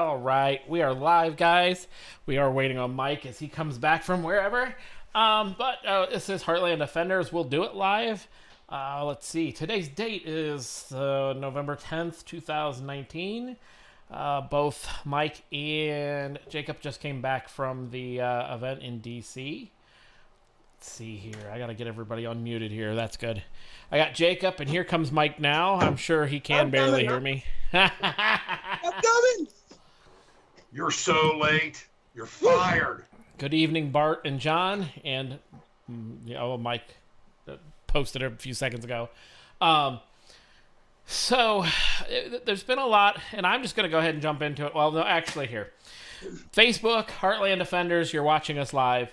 All right, we are live, guys. We are waiting on Mike as he comes back from wherever. But this is Heartland Defenders. We'll do it live. Let's see. Today's date is November 10th, 2019. Both Mike and Jacob just came back from the event in DC. Let's see here. I got to get everybody unmuted here. That's good. I got Jacob, and here comes Mike now. I'm sure he can barely hear me. I'm coming. You're so late. You're fired. Good evening, Bart and John. And Mike posted a few seconds ago. So there's been a lot, and I'm just going to go ahead and jump into it. Well, no, actually, here. Facebook, Heartland Defenders, you're watching us live.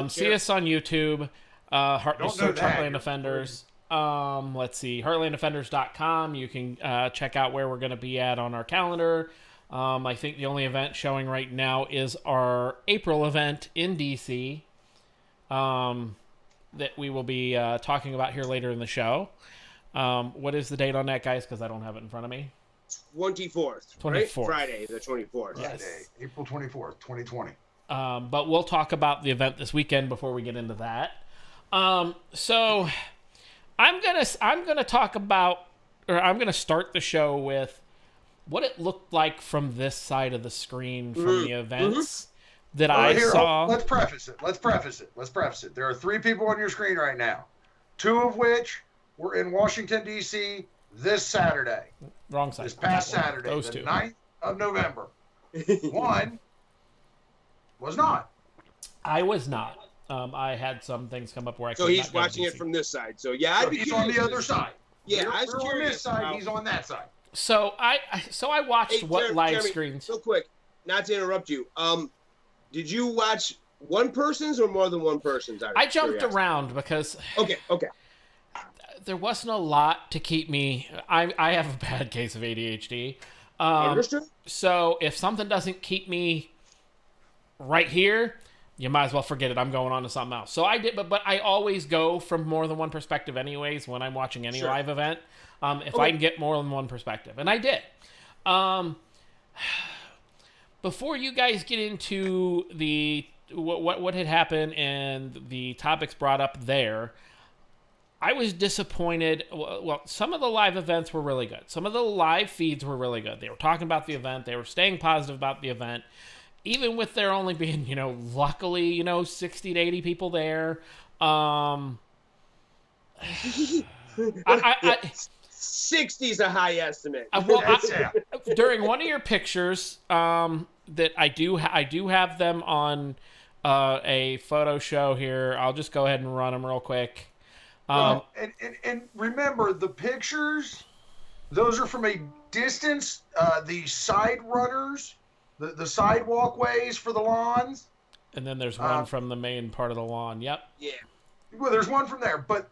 See us on YouTube. Search Heartland Defenders. Let's see, heartlanddefenders.com. You can check out where we're going to be at on our calendar. I think the only event showing right now is our April event in DC that we will be talking about here later in the show. What is the date on that, guys? Because I don't have it in front of me. 24th. Right? Friday, the 24th. Yes. Friday, April 24th, 2020. But we'll talk about the event this weekend before we get into that. So I'm gonna talk about, or I'm gonna start the show with what it looked like from this side of the screen from the events that I saw. Let's preface it. There are 3 people on your screen right now, 2 of which were in Washington, D.C. this Saturday. Wrong side. This past Saturday, Those the 2. 9th of November. 1 was not. I was not. I had some things come up where I So he's watching it from this side. So yeah, so he's on the other side. Yeah, we're on this side. He's on that side. So I watched live screens. Real quick, not to interrupt you. Did you watch one person's or more than one person's? I jumped around because okay, there wasn't a lot to keep me. I have a bad case of ADHD. Understood. So if something doesn't keep me right here, you might as well forget it. I'm going on to something else. So I did, but I always go from more than one perspective anyways when I'm watching any live event. If I can get more than one perspective. And I did. Before you guys get into the what had happened and the topics brought up there, I was disappointed. Well, some of the live events were really good. Some of the live feeds were really good. They were talking about the event. They were staying positive about the event. Even with there only being, luckily, 60 to 80 people there. 60's a high estimate. During one of your pictures, that I do have them on a photo show here. I'll just go ahead and run them real quick. And remember, the pictures, those are from a distance. The side runners, the side walkways for the lawns. And then there's one from the main part of the lawn. Yep. Yeah. Well, there's one from there, but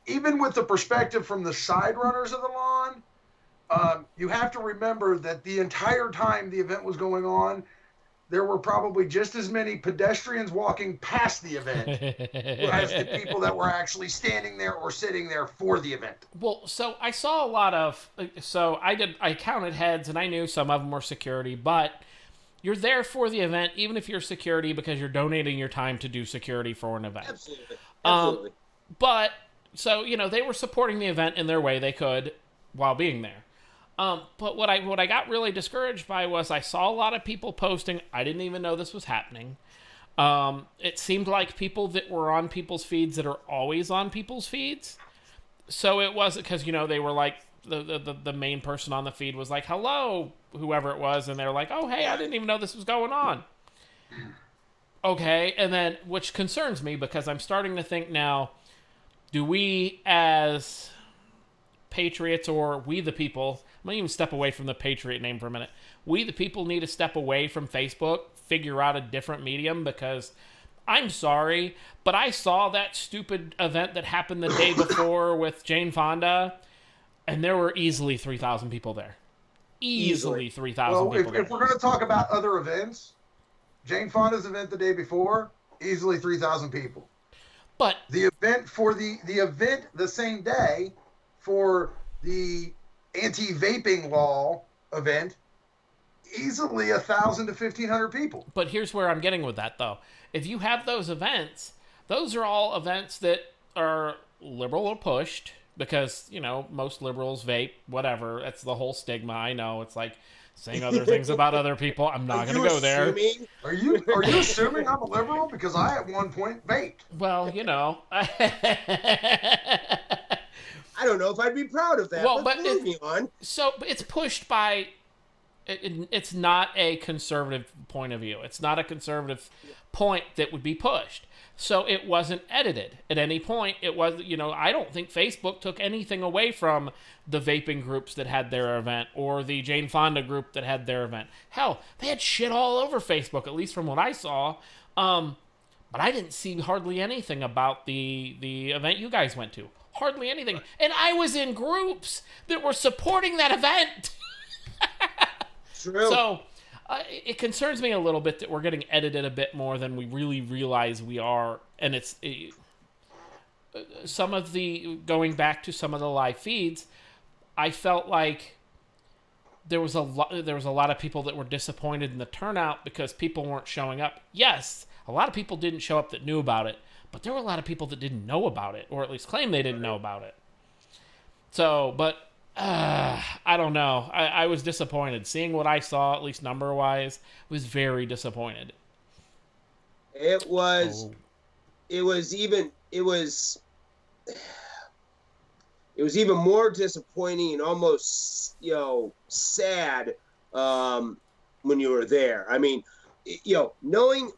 even with the perspective from the side runners of the lawn, you have to remember that the entire time the event was going on, there were probably just as many pedestrians walking past the event as the people that were actually standing there or sitting there for the event. Well, so I saw a lot of, I counted heads and I knew some of them were security, but you're there for the event, even if you're security, because you're donating your time to do security for an event. Absolutely. But, so, they were supporting the event in their way they could while being there. But what I got really discouraged by was I saw a lot of people posting. I didn't even know this was happening. It seemed like people that were on people's feeds that are always on people's feeds. So it wasn't because, they were like, the main person on the feed was like, hello, whoever it was. And they're like, oh, hey, I didn't even know this was going on. Okay. And then, which concerns me because I'm starting to think now, do we as Patriots or we the people, I'm going to even step away from the Patriot name for a minute. We the people need to step away from Facebook, figure out a different medium because I'm sorry, but I saw that stupid event that happened the day before with Jane Fonda, and there were easily 3,000 people there. Easily 3,000 people there. If we're going to talk about other events, Jane Fonda's event the day before, easily 3,000 people. But the event for the event the same day for the anti-vaping law event, easily 1,000 to 1,500 people. But here's where I'm getting with that, though. If you have those events, those are all events that are liberal or pushed because, most liberals vape, whatever. That's the whole stigma. I know. It's like saying other things about other people. I'm not going to go there. Are you assuming I'm a liberal? Because I at one point vaped. Well, I don't know if I'd be proud of that. Well, but moving on. So it's pushed by. It's not a conservative point of view. It's not a conservative point that would be pushed. So it wasn't edited at any point. It was, I don't think Facebook took anything away from the vaping groups that had their event or the Jane Fonda group that had their event. Hell, they had shit all over Facebook, at least from what I saw. But I didn't see hardly anything about the event you guys went to. Hardly anything. And I was in groups that were supporting that event. True. So it concerns me a little bit that we're getting edited a bit more than we really realize we are. And it's some of the, going back to some of the live feeds, I felt like there was a lot of people that were disappointed in the turnout because people weren't showing up. Yes, a lot of people didn't show up that knew about it. But there were a lot of people that didn't know about it, or at least claim they didn't know about it. So, but I don't know. I was disappointed. Seeing what I saw, at least number-wise, was very disappointed. It was even more disappointing and almost, sad when you were there. I mean, knowing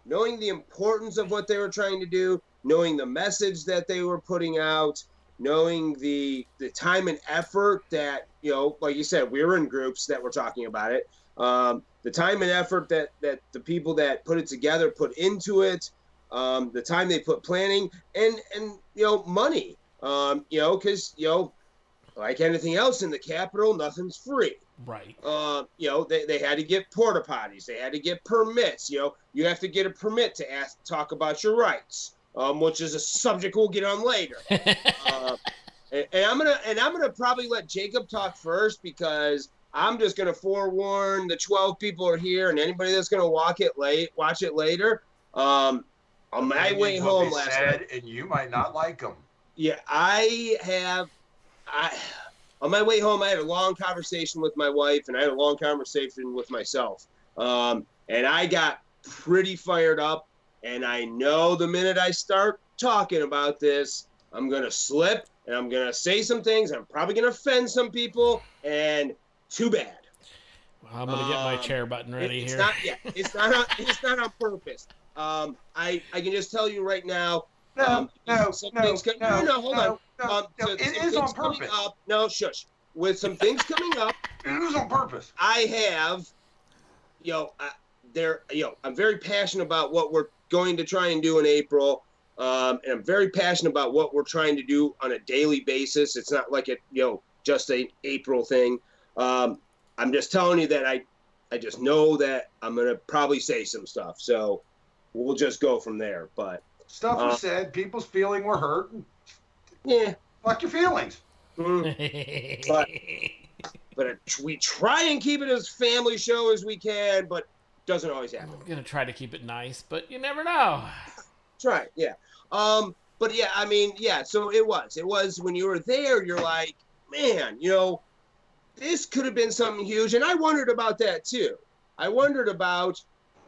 the importance of what they were trying to do, knowing the message that they were putting out, knowing the time and effort that, like you said, we were in groups that were talking about it, the time and effort that the people that put it together put into it, the time they put planning and money, because, like anything else in the Capitol, nothing's free. Right. They had to get porta potties. They had to get permits. You have to get a permit to talk about your rights, which is a subject we'll get on later. And I'm gonna probably let Jacob talk first because I'm just gonna forewarn the 12 people are here and anybody that's gonna watch it later. On my way home last night, and you might not like them. Yeah, on my way home, I had a long conversation with my wife, and I had a long conversation with myself. And I got pretty fired up, and I know the minute I start talking about this, I'm going to slip, and I'm going to say some things. I'm probably going to offend some people, and too bad. Well, I'm going to get my chair button ready here. It's not on purpose. I can just tell you right now. No, hold on. It is on purpose. No, shush. With some things coming up, it is on purpose. I have, I'm very passionate about what we're going to try and do in April, and I'm very passionate about what we're trying to do on a daily basis. It's not like just an April thing. I'm just telling you that I just know that I'm gonna probably say some stuff, so we'll just go from there. But stuff was said, people's feelings were hurt. Yeah. Fuck your feelings. But we try and keep it as family show as we can, but doesn't always happen. I'm going to try to keep it nice, but you never know. Try, yeah. But yeah, I mean, yeah, so it was when you were there, you're like, man, this could have been something huge. And I wondered about that too. I wondered about,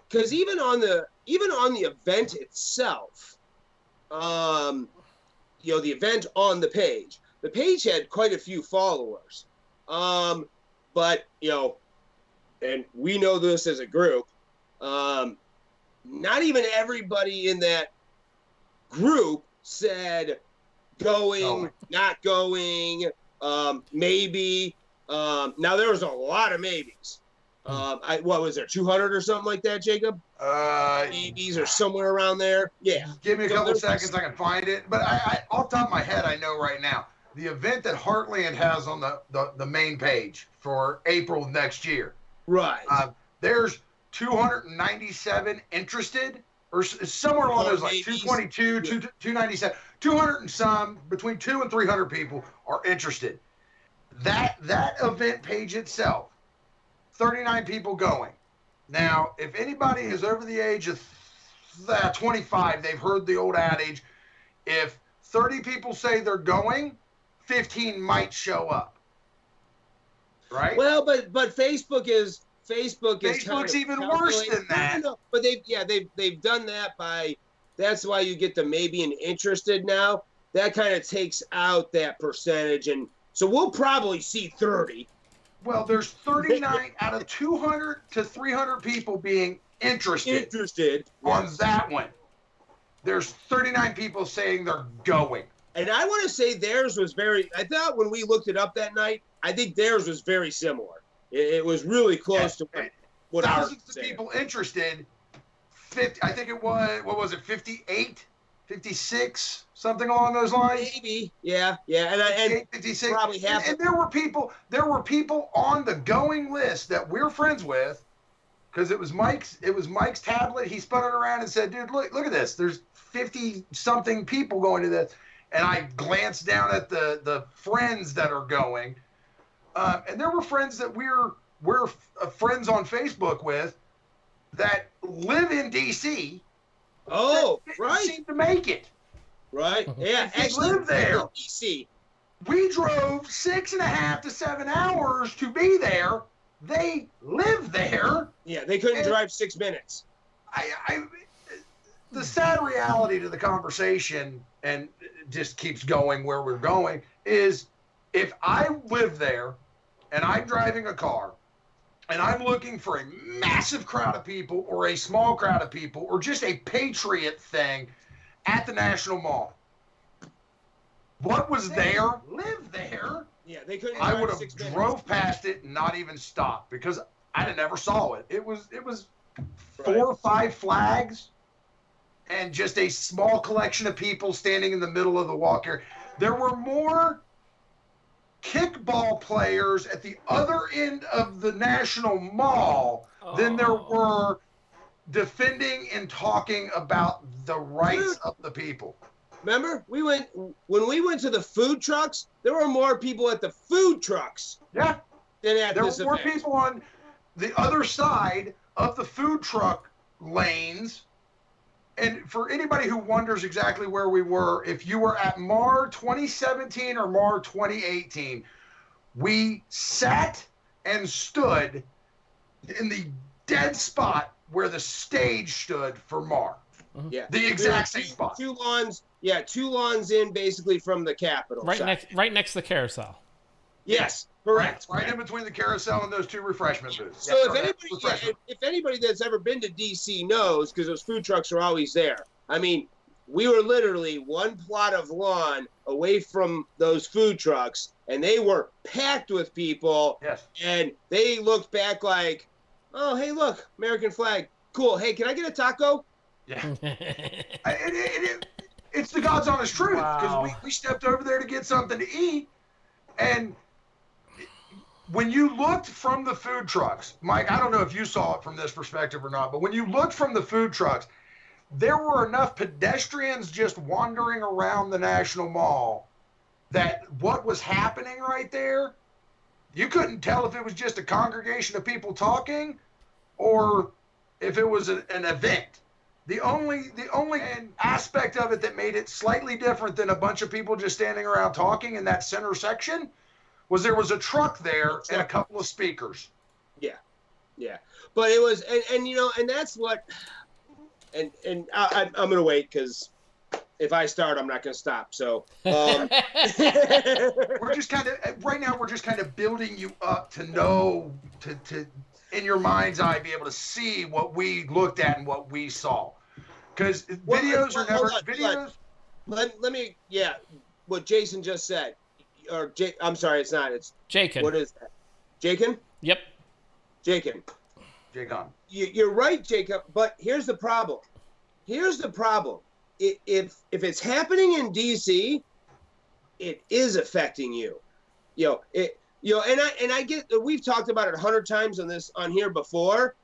because even on the event itself, the event on the page had quite a few followers. But, and we know this as a group, not even everybody in that group said going, not going, maybe. Now there was a lot of maybes. What was there, 200 or something like that, Jacob? Maybes or somewhere around there. Yeah. Give me a couple seconds, I can find it. But I off the top of my head, I know right now the event that Heartland has on the main page for April next year. Right. There's 297 interested, or somewhere along those, like 222, 297, 200 and some, between 200 and 300 people are interested. That event page itself 39 people going. Now, if anybody is over the age of 25, they've heard the old adage, if 30 people say they're going, 15 might show up. Right? Well, but Facebook's kind of even worse than that. No, but they've done that by. That's why you get the maybe and interested now. That kind of takes out that percentage, and so we'll probably see 30. Well, there's 39 out of 200 to 300 people being interested on that one. There's 39 people saying they're going. And I want to say theirs was I thought when we looked it up that night, I think theirs was very similar. It was really close to what thousands of people interested. 50, I think it was, what was it, 58, 56, something along those lines? Maybe, yeah. And 56. Probably half. And there were people on the going list that we're friends with, because it was Mike's tablet. He spun it around and said, dude, look at this. There's 50-something people going to this. And I glanced down at the friends that are going. And there were friends that we're friends on Facebook with that live in D.C. Oh, right. Seem to make it. Right. Yeah, actually live there. D.C. We drove 6.5 to 7 hours to be there. They live there. Yeah, they couldn't drive 6 minutes. The sad reality to the conversation, and just keeps going where we're going, is if I live there and I'm driving a car and I'm looking for a massive crowd of people or a small crowd of people or just a patriot thing at the National Mall, what was there lived there. Yeah, they couldn't. I would have drove past it and not even stopped because I never saw it. It was 4 or 5 flags and just a small collection of people standing in the middle of the walk area. There were more kickball players at the other end of the National Mall than there were defending and talking about the rights of the people. Remember, when we went to the food trucks, there were more people at the food trucks. Yeah. Than at there this were more event. people on the other side of the food truck lanes. And for anybody who wonders exactly where we were, if you were at MAR 2017 or MAR 2018, we sat and stood in the dead spot where the stage stood for MAR. Yeah, the exact same spot. 2 lawns. Yeah, 2 lawns in basically from the Capitol. Right next to the carousel. Yes, correct. Right in between the carousel and those 2 refreshment booths. So if anybody that's ever been to DC knows, because those food trucks are always there. I mean, we were literally 1 plot of lawn away from those food trucks, and they were packed with people. Yes. And they looked back like, oh, hey, look, American flag. Cool. Hey, can I get a taco? Yeah. It's the God's honest truth, because we stepped over there to get something to eat, and when you looked from the food trucks, Mike, I don't know if you saw it from this perspective or not, but when you looked from the food trucks, there were enough pedestrians just wandering around the National Mall that what was happening right there, you couldn't tell if it was just a congregation of people talking or if it was an event. The only aspect of it that made it slightly different than a bunch of people just standing around talking in that center section was there was a truck there and a couple of speakers. Yeah. But it was, and that's what, and I'm going to wait because if I start, I'm not going to stop. So we're just kind of, right now, we're just kind of building you up to know, to in your mind's eye, be able to see what we looked at and what we saw. Because videos are never, videos. Let me, what Jason just said. Or I'm sorry, it's not. It's Jakin. What is that? Jakin? Yep. Jakin. Jacob. You're right, Jacob. But here's the problem. If it's happening in DC, it is affecting you. And I get. We've talked about it 100 times on here before.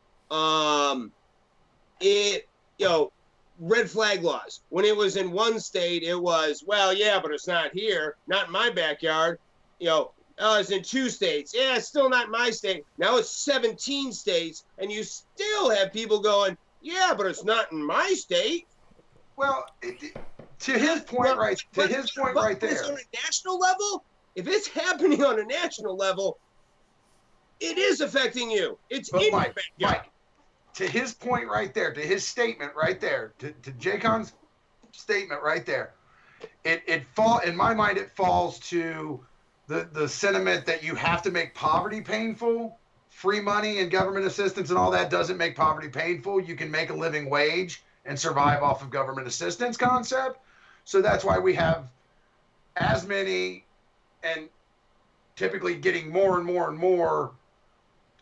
Red flag laws. When it was in one state, it was, well, yeah, but it's not here, not in my backyard. It's in 2 states. Yeah, it's still not my state. Now it's 17 states, and you still have people going, yeah, but it's not in my state. Well, to his point right there. It's on a national level. If it's happening on a national level, it is affecting you. It's in your backyard. Mike, to his point right there, to his statement right there, to J-Con's statement right there, in my mind, it falls to the sentiment that you have to make poverty painful. Free money and government assistance and all that doesn't make poverty painful. You can make a living wage and survive off of government assistance concept. So that's why we have as many and typically getting more and more and more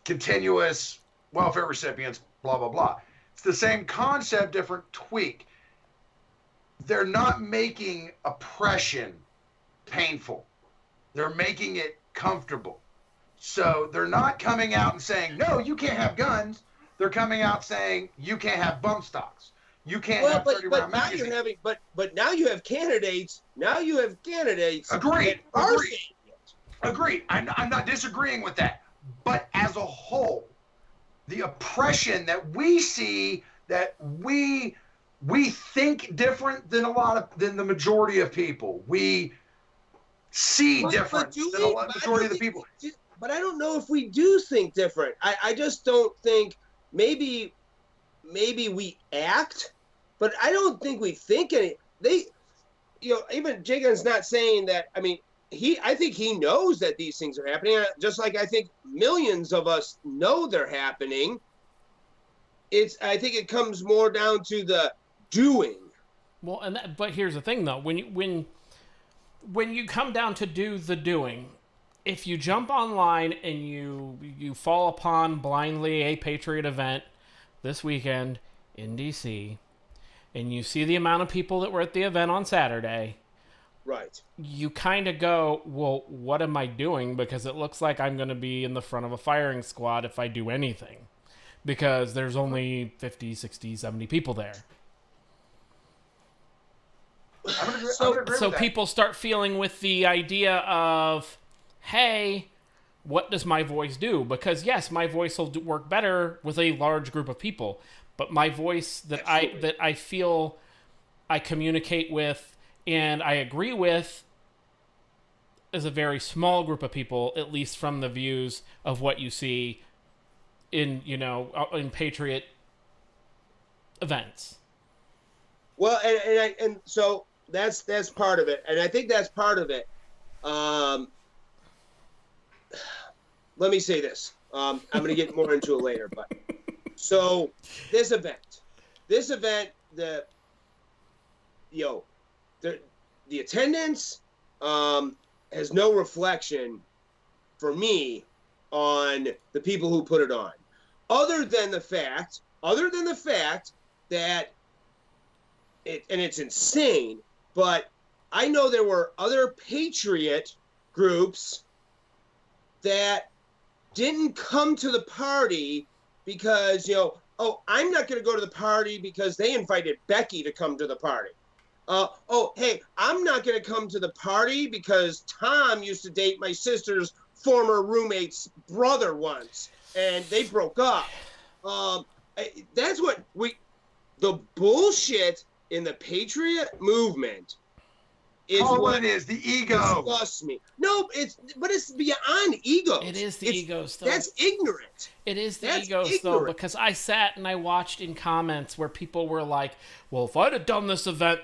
continuous welfare recipients, blah, blah, blah. It's the same concept, different tweak. They're not making oppression painful. They're making it comfortable. So they're not coming out and saying, no, you can't have guns. They're coming out saying, you can't have bump stocks. You can't have 30-round magazines. But now you have candidates. Agreed. Agreed. I'm not disagreeing with that. But as a whole, the oppression that we see, that we think different than than the majority of people. We see different than the majority of the people. But I don't know if we do think different. I just don't think maybe we act, but I don't think we think any. Even Jagan's not saying that. I mean, I think he knows that these things are happening. Just like I think millions of us know they're happening. I think it comes more down to the doing. Well, but here's the thing though: when you come down to do the doing, if you jump online and you fall upon blindly a Patriot event this weekend in DC, and you see the amount of people that were at the event on Saturday, right? You kind of go, well, what am I doing? Because it looks like I'm going to be in the front of a firing squad if I do anything, because there's only 50, 60, 70 people there. So people start feeling with the idea of, hey, what does my voice do? Because yes, my voice will work better with a large group of people, but my voice that I feel I communicate with and I agree with is a very small group of people, at least from the views of what you see in Patriot events. Well, and so that's part of it, and I think that's part of it. Let me say this. I'm going to get more into it later, but so this event, the attendance has no reflection for me on the people who put it on, other than the fact that it's insane, but I know there were other Patriot groups that didn't come to the party because, I'm not going to go to the party because they invited Becky to come to the party. Hey, I'm not going to come to the party because Tom used to date my sister's former roommate's brother once, and they broke up. That's what the bullshit in the Patriot movement is what it is, the ego. Disgusts me. No, it's beyond egos. It is the egos, though. That's ignorant. It is the egos, though, because I sat and I watched in comments where people were like, well, if I'd have done this event,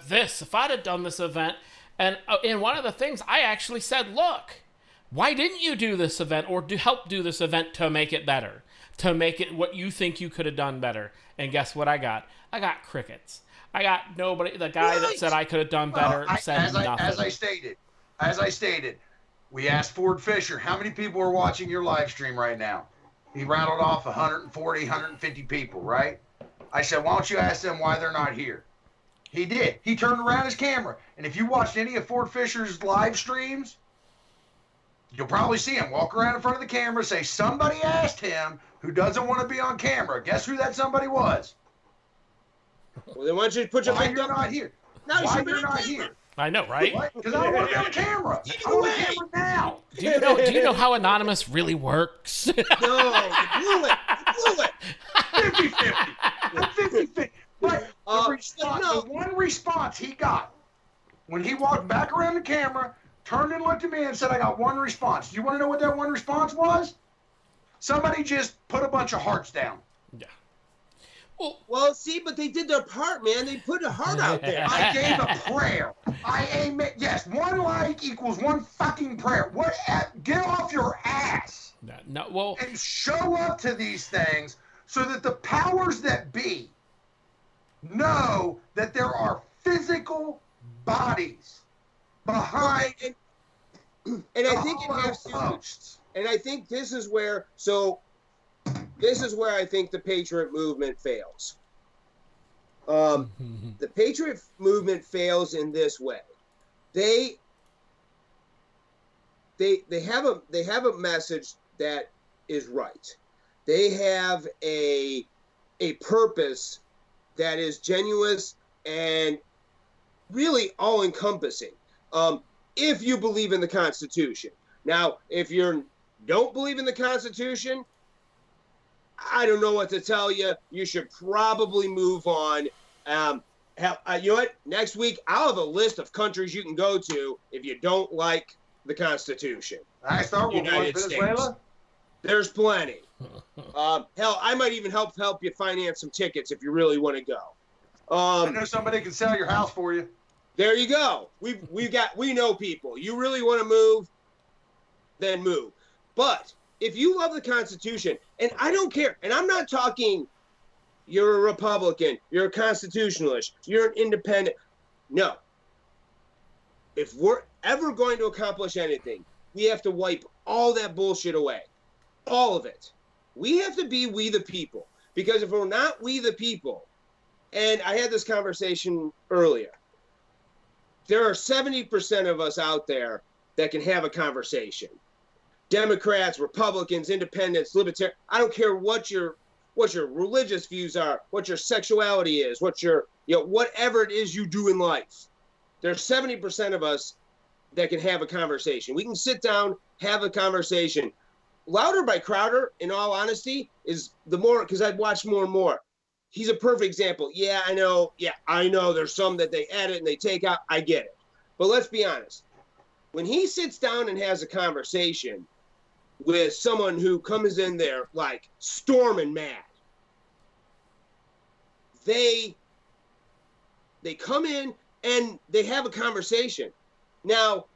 and one of the things I actually said, look, why didn't you do this event or help do this event to make it better, to make it what you think you could have done better? And guess what I got? I got crickets. I got nobody. The guy that said I could have done better said nothing. As I stated, we asked Ford Fisher, how many people are watching your live stream right now? He rattled off 140, 150 people, right? I said, why don't you ask them why they're not here? He did. He turned around his camera. And if you watched any of Ford Fisher's live streams, you'll probably see him walk around in front of the camera, say somebody asked him who doesn't want to be on camera. Guess who that somebody was? Well, then why don't you put your why you're not here? No, why you're not here? I know, right? Because I don't want to be on camera. I want a camera now. Do you know how anonymous really works? No, you blew it. You blew it. 50-50. I'm 50-50. But no. the one response he got when he walked back around the camera, turned and looked at me and said, I got one response. Do you want to know what that one response was? Somebody just put a bunch of hearts down. Yeah. Well, see, but they did their part, man. They put a heart out there. I gave a prayer. Yes, one like equals one fucking prayer. Get off your ass. No, well, and show up to these things so that the powers that be know that there are physical bodies behind and I think it has posts. And I think this is where I think the Patriot Movement fails. The Patriot Movement fails in this way. They have a message that is right. They have a purpose that is genuine and really all-encompassing. If you believe in the Constitution. Now, if you don't believe in the Constitution, I don't know what to tell you. You should probably move on. You know what? Next week, I'll have a list of countries you can go to if you don't like the Constitution. I start with Venezuela. States. There's plenty. Hell, I might even help you finance some tickets if you really want to go. I know somebody can sell your house for you. There you go. We know people. You really want to move, then move. But if you love the Constitution, and I don't care, and I'm not talking you're a Republican, you're a constitutionalist, you're an independent. No. If we're ever going to accomplish anything, we have to wipe all that bullshit away. All of it. We have to be we the people. Because if we're not we the people, and I had this conversation earlier, there are 70% of us out there that can have a conversation. Democrats, Republicans, independents, libertarians, I don't care what your religious views are, what your sexuality is, what your, whatever it is you do in life. There's 70% of us that can have a conversation. We can sit down, have a conversation. Louder by Crowder, in all honesty, is the more, because I've watched more and more. He's a perfect example. Yeah, I know. There's some that they edit and they take out. I get it. But let's be honest. When he sits down and has a conversation with someone who comes in there like storming mad, they come in and they have a conversation. Now,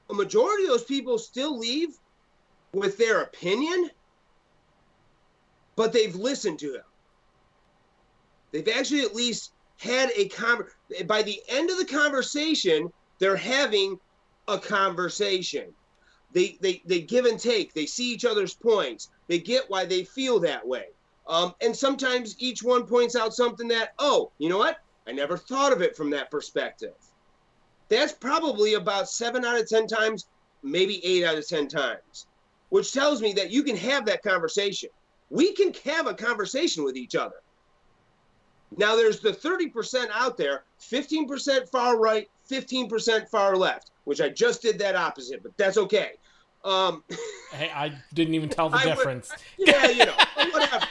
a majority of those people still leave with their opinion, but they've listened to him. They've actually at least had by the end of the conversation, they're having a conversation. They give and take. They see each other's points. They get why they feel that way. And sometimes each one points out something that, oh, you know what? I never thought of it from that perspective. That's probably about 7 out of 10 times, maybe 8 out of 10 times, which tells me that you can have that conversation. We can have a conversation with each other. Now, there's the 30% out there, 15% far right, 15% far left, which I just did that opposite, but that's okay. Hey, I didn't even tell the difference. Whatever.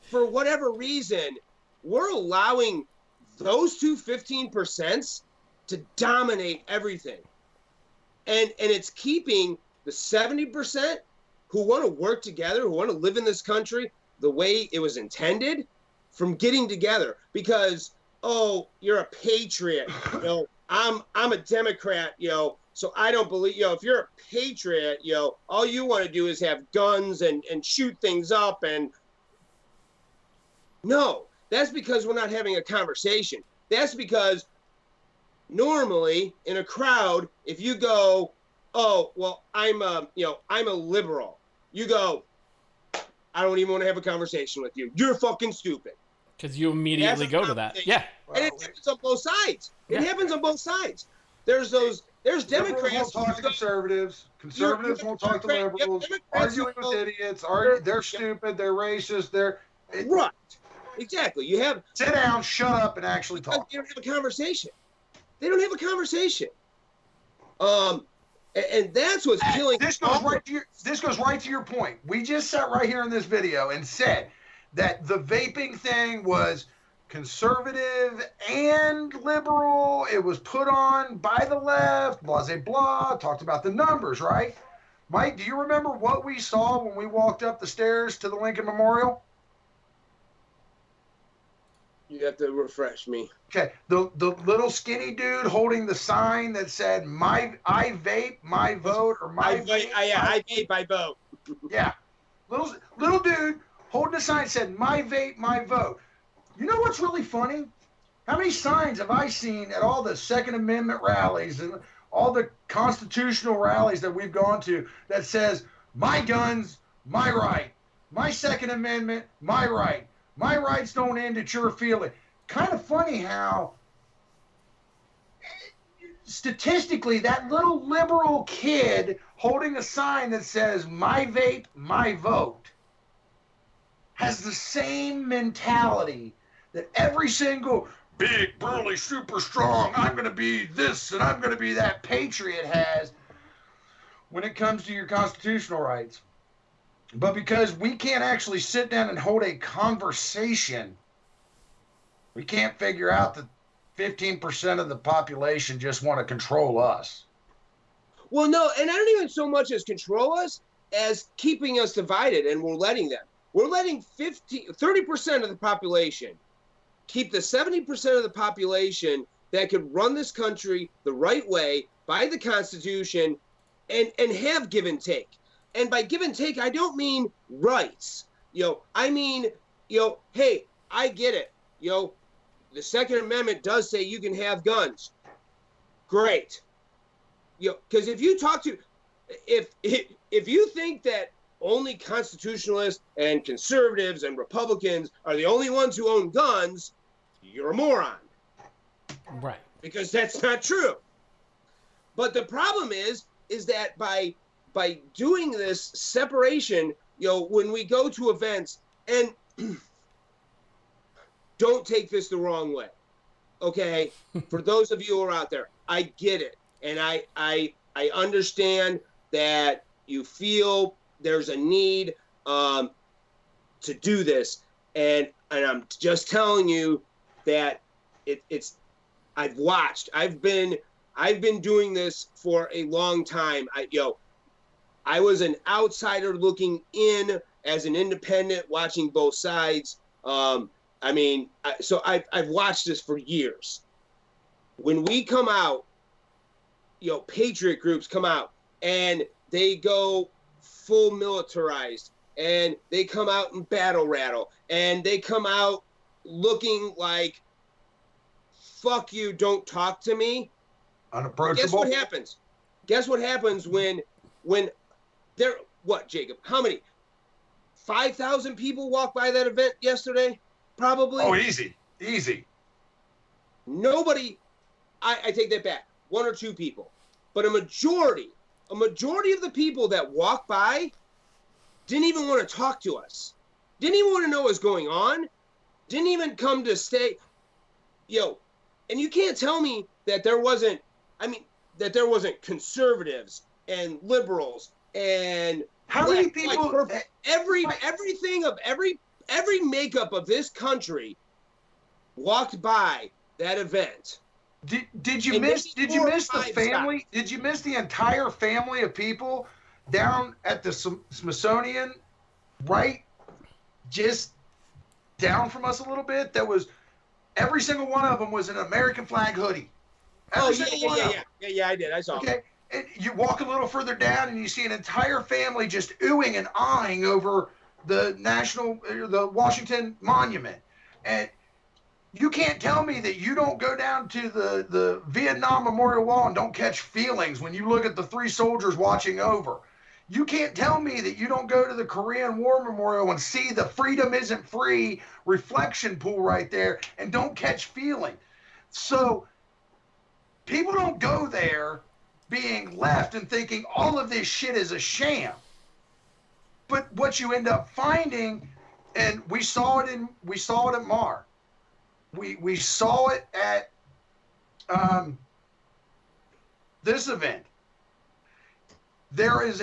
For whatever reason, we're allowing those two 15% to dominate everything. And it's keeping the 70% who want to work together, who want to live in this country the way it was intended, from getting together. Because, oh, you're a patriot, I'm a Democrat, so I don't believe, if you're a patriot, all you want to do is have guns and shoot things up. And no, that's because we're not having a conversation. That's because normally in a crowd, if you go, oh, well, I'm a liberal, you go, I don't even want to have a conversation with you. You're fucking stupid. Because you immediately go to that. Yeah. And it happens on both sides. It happens on both sides. There's Democrats won't talk to conservatives. Conservatives won't talk to liberals. Arguing with idiots. They're stupid. They're racist. Right. Exactly. You have Sit down, shut up, and actually talk. They don't have a conversation. They don't have a conversation. And that's what's killing. This goes right to your point. We just sat right here in this video and said that the vaping thing was conservative and liberal. It was put on by the left, blah, blah, blah. Talked about the numbers, right? Mike, do you remember what we saw when we walked up the stairs to the Lincoln Memorial? You have to refresh me. Okay, the little skinny dude holding the sign that said "I vape, my vote," or "My vape, I vape, I vote." Yeah, little dude holding a sign that said "My vape, my vote." You know what's really funny? How many signs have I seen at all the Second Amendment rallies and all the constitutional rallies that we've gone to that says "My guns, my right, my Second Amendment, my right. My rights don't end at your feeling." Kind of funny how statistically that little liberal kid holding a sign that says "My vape, my vote" has the same mentality that every single big, burly, super strong, I'm going to be this and I'm going to be that patriot has when it comes to your constitutional rights. But because we can't actually sit down and hold a conversation, we can't figure out that 15% of the population just want to control us. Well, no, and I don't even so much as control us as keeping us divided, and we're letting them. We're letting 30% of the population keep the 70% of the population that could run this country the right way by the Constitution and have give and take. And by give and take, I don't mean rights. I mean, hey, I get it. The Second Amendment does say you can have guns. Great. Because if you talk to, if you think that only constitutionalists and conservatives and Republicans are the only ones who own guns, you're a moron. Right. Because that's not true. But the problem is that by doing this separation, when we go to events, and don't take this the wrong way, okay? For those of you who are out there, I get it. And I understand that you feel there's a need to do this. And I'm just telling you that it's I've watched. I've been doing this for a long time. I was an outsider looking in as an independent, watching both sides. So I've watched this for years. When we come out, patriot groups come out and they go full militarized and they come out in battle rattle and they come out looking like, fuck you, don't talk to me. Unapproachable. Guess what happens when there, what, Jacob? How many? 5,000 people walked by that event yesterday? Probably. Oh, easy. Nobody, I take that back. One or two people. But a majority of the people that walked by didn't even want to talk to us. Didn't even want to know what's going on. Didn't even come to stay. And you can't tell me that there wasn't conservatives and liberals and how many people everything of every makeup of this country walked by that event. Did you miss the family? Stops. Did you miss the entire family of people down at the Smithsonian, right? Just down from us a little bit. That was every single one of them was an American flag hoodie. Yeah, I did. I saw. Okay, and you walk a little further down and you see an entire family just oohing and ahhing over the Washington Monument, and you can't tell me that you don't go down to the Vietnam Memorial Wall and don't catch feelings when you look at the three soldiers watching over. You can't tell me that you don't go to the Korean War Memorial and see the freedom isn't free reflection pool right there and don't catch feeling. So people don't go there being left and thinking all of this shit is a sham. But what you end up finding And we saw it at Mar. We saw it at this event. There is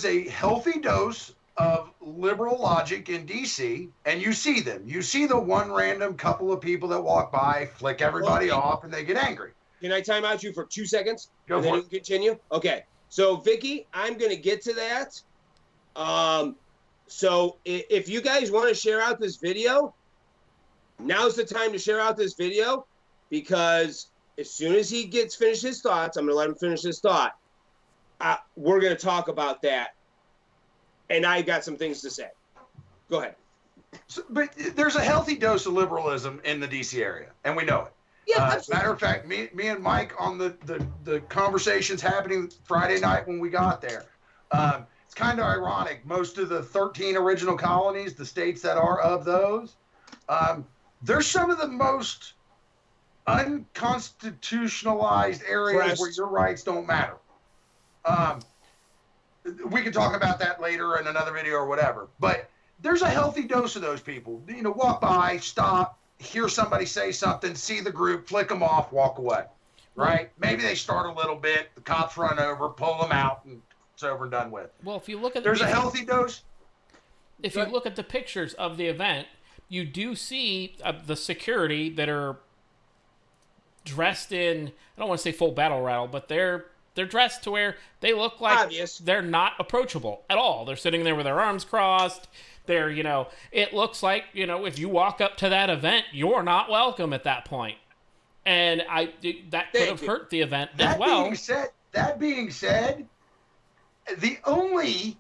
a healthy dose of liberal logic in DC, and you see them. You see the one random couple of people that walk by, flick everybody off, and they get angry. Can I time out you for 2 seconds? Go and for then it. You can continue? Okay. So, Vicky, I'm going to get to that. So if you guys want to share out this video, now's the time to share out this video, because as soon as he gets finished his thoughts, I'm going to let him finish his thought. We're going to talk about that. And I've got some things to say. Go ahead. So, but there's a healthy dose of liberalism in the DC area, and we know it. Yeah, matter of fact, me and Mike on the conversations happening Friday night when we got there. It's kind of ironic. Most of the 13 original colonies, the states that are of those, they're some of the most unconstitutionalized areas where your rights don't matter. We can talk about that later in another video or whatever. But there's a healthy dose of those people. Walk by, stop, hear somebody say something, see the group, flick them off, walk away. Right? Maybe they start a little bit, the cops run over, pull them out, and it's over and done with. Well, if you look at there's a healthy dose. If you look at the pictures of the event, you do see the security that are dressed in, I don't want to say full battle rattle, but they're dressed to where they look like obvious. They're not approachable at all. They're sitting there with their arms crossed. They're, it looks like, if you walk up to that event, you're not welcome at that point. And that could have hurt the event as well. That being said, the only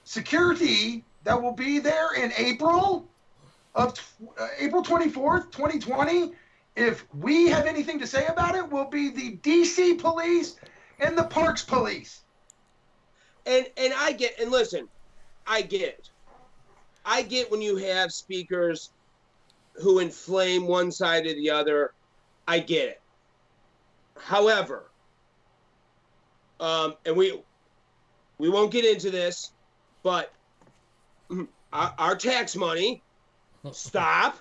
security that will be there in April 24th, 2020, if we have anything to say about it, will be the DC police and the Parks police. And I get it. I get when you have speakers who inflame one side or the other. I get it. However, and we won't get into this, but our tax money, stop.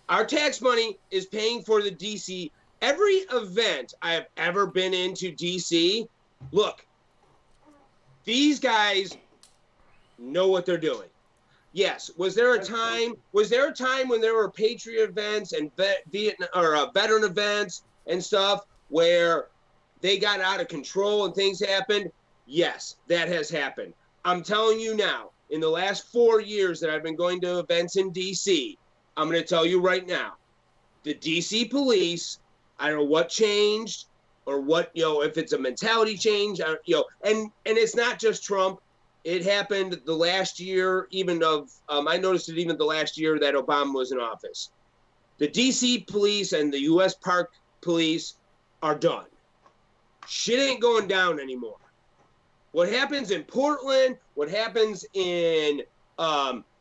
Our tax money is paying for the DC. Every event I have ever been into DC, look, these guys know what they're doing. Yes. Was there a time when there were Patriot events and veteran events and stuff where they got out of control and things happened? Yes, that has happened. I'm telling you now, in the last 4 years that I've been going to events in DC, I'm going to tell you right now, the DC police, I don't know what changed or what, if it's a mentality change, and it's not just Trump. It happened the last year, I noticed it even the last year that Obama was in office. The DC police and the U.S. Park police are done. Shit ain't going down anymore. What happens in Portland, what happens in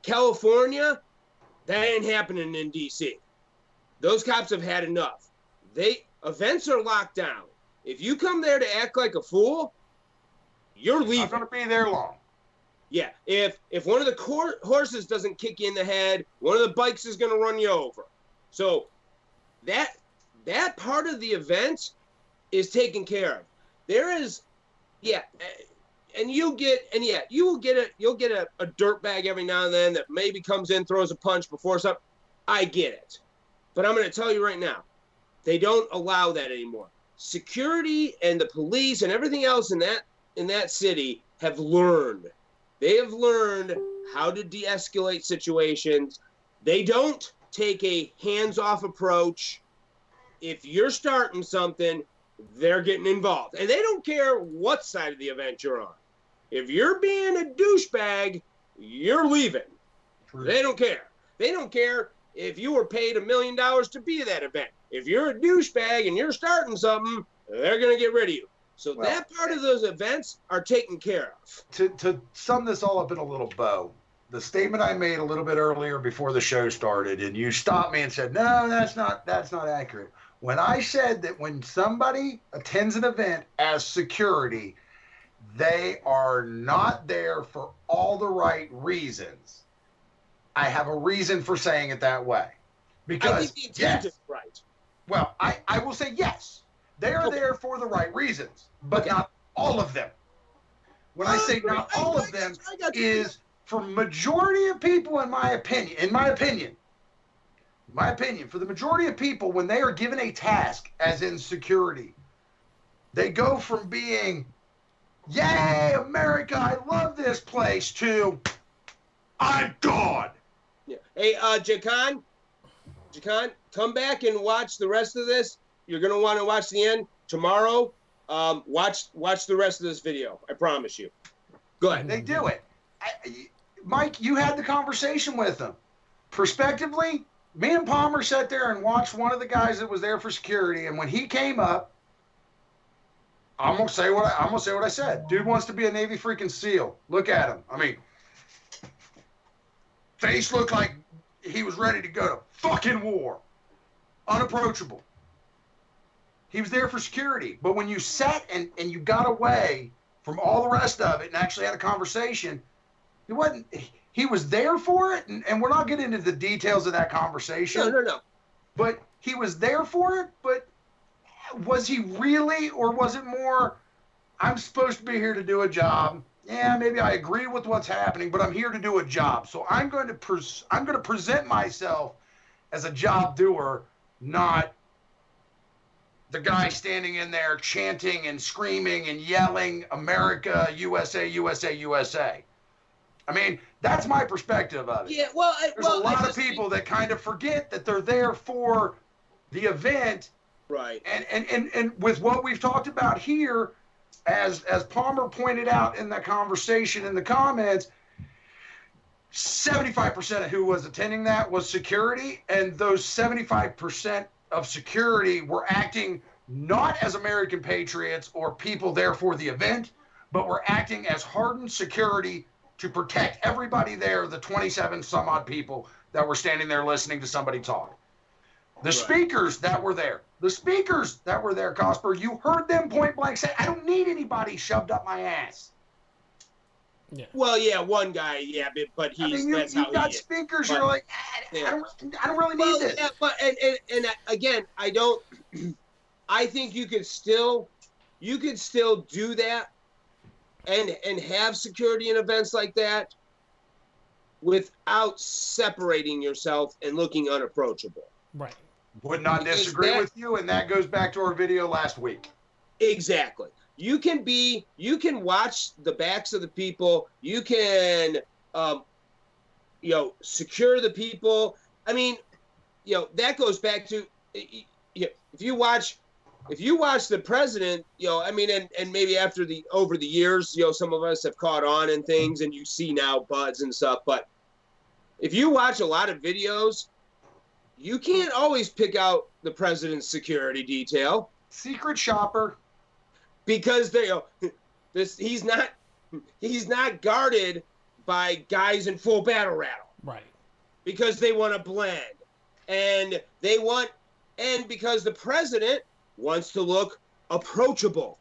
California, that ain't happening in DC. Those cops have had enough. Events are locked down. If you come there to act like a fool, you're leaving. I'm going to be there long. Yeah, if one of the horses doesn't kick you in the head, one of the bikes is going to run you over. So that part of the event is taken care of. There is, and you'll get a dirt bag every now and then that maybe comes in, throws a punch before something. I get it, but I'm going to tell you right now, they don't allow that anymore. Security and the police and everything else in that city have learned. They have learned how to de-escalate situations. They don't take a hands-off approach. If you're starting something, they're getting involved. And they don't care what side of the event you're on. If you're being a douchebag, you're leaving. True. They don't care. They don't care if you were paid $1 million to be at that event. If you're a douchebag and you're starting something, they're going to get rid of you. So that part of those events are taken care of. To sum this all up in a little bow, the statement I made a little bit earlier before the show started, and you stopped me and said, no, that's not accurate. When I said that when somebody attends an event as security, They are not there for all the right reasons. I have a reason for saying it that way. Because, I think the intent is right. Well, I will say yes. They are there for the right reasons, but not all of them. When I say not all of them is for majority of people, in my opinion, for the majority of people, when they are given a task, as in security, they go from being, yay, America, I love this place, to, I'm gone. Yeah. Hey, Jakan, come back and watch the rest of this. You're gonna want to watch the end tomorrow. Watch the rest of this video. I promise you. Go ahead. They do it. Mike, you had the conversation with them. Prospectively, me and Palmer sat there and watched one of the guys that was there for security, and when he came up, I'm gonna say what I said. Dude wants to be a Navy freaking SEAL. Look at him. I mean, face looked like he was ready to go to fucking war. Unapproachable. He was there for security. But when you sat and you got away from all the rest of it and actually had a conversation, he was there for it, and we're not getting into the details of that conversation. No. But he was there for it, but was he really, or was it more, I'm supposed to be here to do a job? Yeah, maybe I agree with what's happening, but I'm here to do a job. So I'm going to present myself as a job doer, not the guy standing in there chanting and screaming and yelling, America, USA, USA, USA. I mean, that's my perspective of it. Yeah, well, there's a lot of people that kind of forget that they're there for the event. Right. And with what we've talked about here, as Palmer pointed out in that conversation in the comments, 75% of who was attending that was security, and those 75% of security were acting not as American patriots or people there for the event, but were acting as hardened security to protect everybody there, the 27 some odd people that were standing there listening to somebody talk. The speakers that were there, Cosper, you heard them point blank say, I don't need anybody shoved up my ass. Yeah. Well, yeah, one guy, yeah, but he's that's how he is. You got speakers, you're like, I don't really need this. Yeah, but and again, I think you could still do that and have security in events like that without separating yourself and looking unapproachable. Right. Would not disagree with you, and that goes back to our video last week. Exactly. You can watch the backs of the people. You can, secure the people. I mean, that goes back to, if you watch the president, and maybe over the years, some of us have caught on and things, and you see now buds and stuff. But if you watch a lot of videos, you can't always pick out the president's security detail. Secret shopper. Because he's not guarded by guys in full battle rattle. Right. Because they want to blend. And because the president wants to look approachable.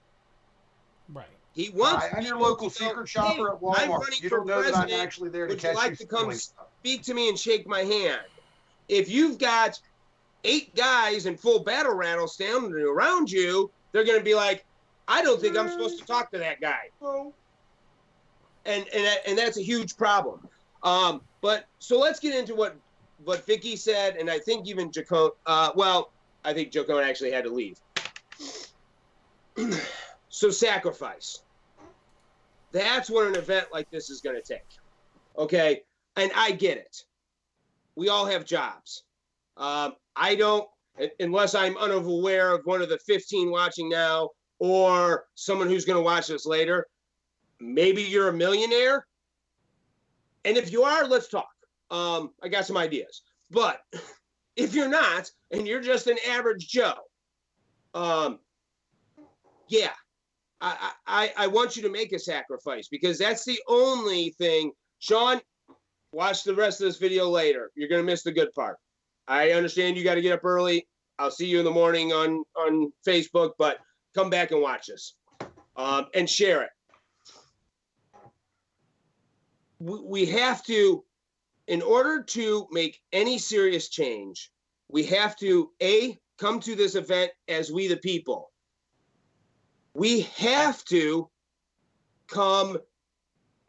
Right. He wants I'm your local secret shopper at Walmart. I'm running you for don't know president. that I'm actually there to Would catch you like to come speak to me and shake my hand? If you've got 8 guys in full battle rattle standing around you, they're going to be like, I don't think I'm supposed to talk to that guy. And that's a huge problem. But so let's get into what Vicky said, and I think even Jacone, I think Jacone actually had to leave. So sacrifice. That's what an event like this is going to take. Okay? And I get it. We all have jobs. I don't, unless I'm unaware of one of the 15 watching now, or someone who's going to watch this later, maybe you're a millionaire. And if you are, let's talk. I got some ideas. But if you're not, and you're just an average Joe, I want you to make a sacrifice, because that's the only thing. Sean, watch the rest of this video later. You're going to miss the good part. I understand you got to get up early. I'll see you in the morning on Facebook, but come back and watch this and share it. we have to, in order to make any serious change, we have to, come to this event as we the people. We have to come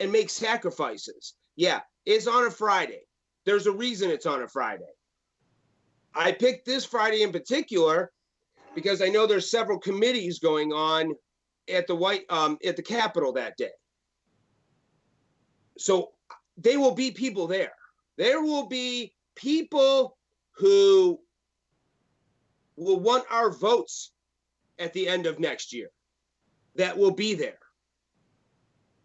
and make sacrifices. Yeah, it's on a Friday. There's a reason it's on a Friday. I picked this Friday in particular because I know there's several committees going on at the Capitol that day. So there will be people there. There will be people who will want our votes at the end of next year that will be there.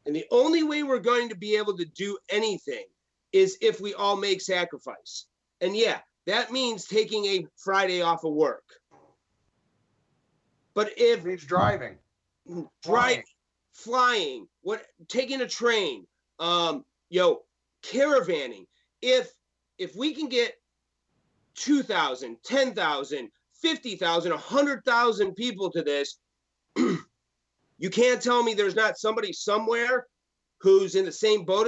And the only way we're going to be able to do anything is if we all make sacrifice. And yeah, that means taking a Friday off of work. But if It means driving, flying, taking a train, caravanning. If we can get 2,000, 10,000, 50,000, 100,000 people to this, you can't tell me there's not somebody somewhere who's in the same boat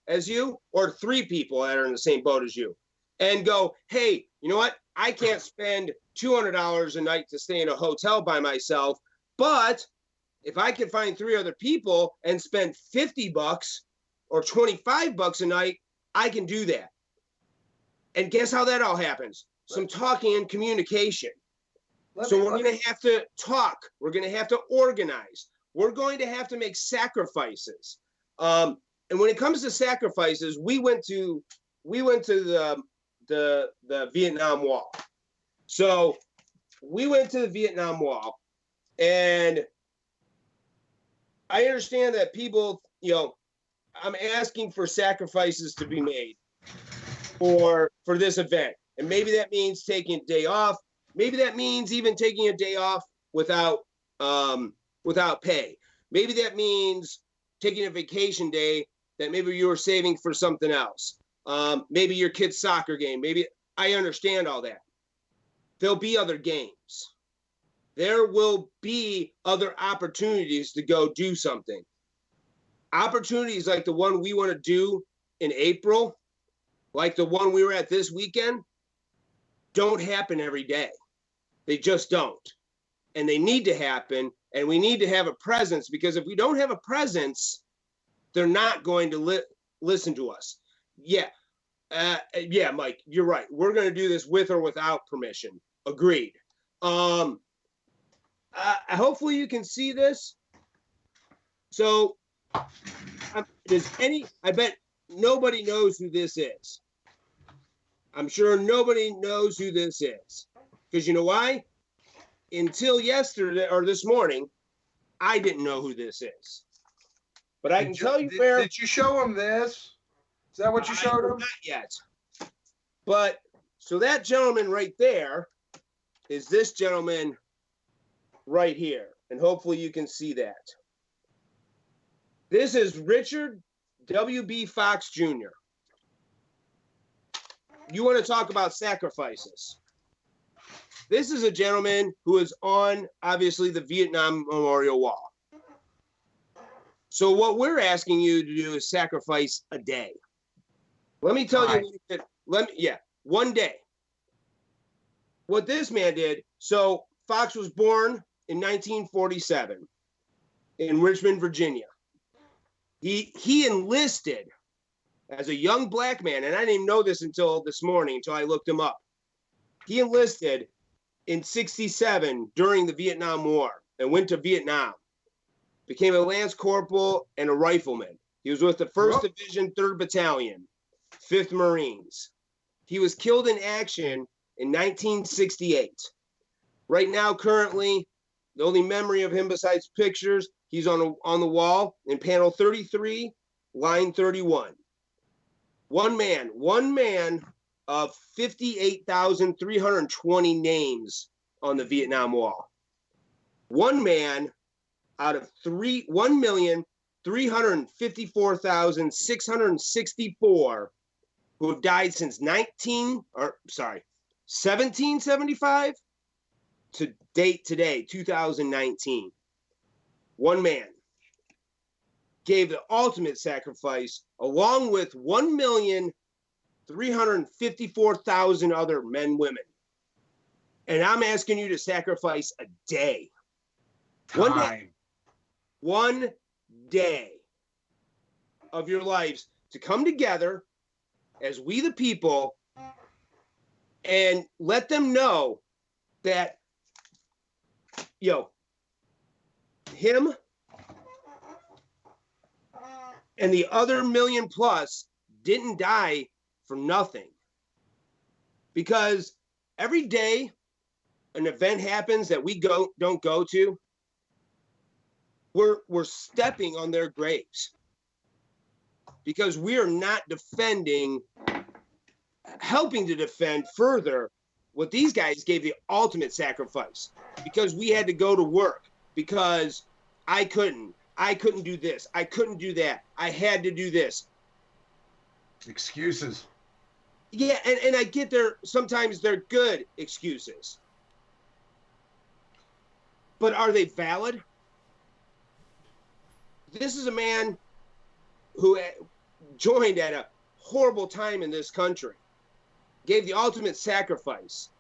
as you, or 3 people that are in the same boat as you, and go, hey, you know what? I can't spend $200 a night to stay in a hotel by myself, but if I can find 3 other people and spend $50 or $25 a night, I can do that. And guess how that all happens? Some talking and communication. We're going to have to talk. We're going to have to organize. We're going to have to make sacrifices. And when it comes to sacrifices, we went to the Vietnam Wall. So we went to the Vietnam Wall, and I understand that people, I'm asking for sacrifices to be made for this event. And maybe that means taking a day off. Maybe that means even taking a day off without pay. Maybe that means taking a vacation day that maybe you were saving for something else. Maybe your kid's soccer game. Maybe I understand all that. There'll be other games. There will be other opportunities to go do something. Opportunities like the one we want to do in April, like the one we were at this weekend, don't happen every day. They just don't. And they need to happen, and we need to have a presence, because if we don't have a presence, they're not going to listen to us. Yeah, Mike, you're right. We're going to do this with or without permission. Agreed. Hopefully you can see this. So, I bet nobody knows who this is. I'm sure nobody knows who this is. Because you know why? Until yesterday or this morning, I didn't know who this is. But I can tell you where. Did you show him this? Is that what you showed him? Not yet. But so that gentleman right there is this gentleman right here. And hopefully you can see that. This is Richard W.B. Fox Jr. You want to talk about sacrifices. This is a gentleman who is on, obviously, the Vietnam Memorial Wall. So what we're asking you to do is sacrifice a day. Let me tell you, one day. What this man did, so Fox was born in 1947 in Richmond, Virginia. He enlisted as a young black man, and I didn't even know this until this morning, until I looked him up. He enlisted in 1967 during the Vietnam War and went to Vietnam. Became a Lance Corporal and a rifleman. He was with the 1st Division, 3rd Battalion, 5th Marines. He was killed in action in 1968. Right now, currently, the only memory of him besides pictures, he's on the wall in panel 33, line 31. One man of 58,320 names on the Vietnam Wall. One man out of 1,354,664 who have died since 1775 to date today, 2019. One man. gave the ultimate sacrifice along with 1,354,000 other men, women. And I'm asking you to sacrifice a day. Time. One day of your lives to come together as we the people and let them know that, him and the other million plus didn't die for nothing. Because every day an event happens that we don't go to, we're stepping on their graves. Because we are not helping to defend further what these guys gave the ultimate sacrifice. Because we had to go to work. Because I couldn't do this. I couldn't do that. I had to do this. Excuses. Yeah, and I get sometimes they're good excuses. But are they valid? This is a man who joined at a horrible time in this country, gave the ultimate sacrifice,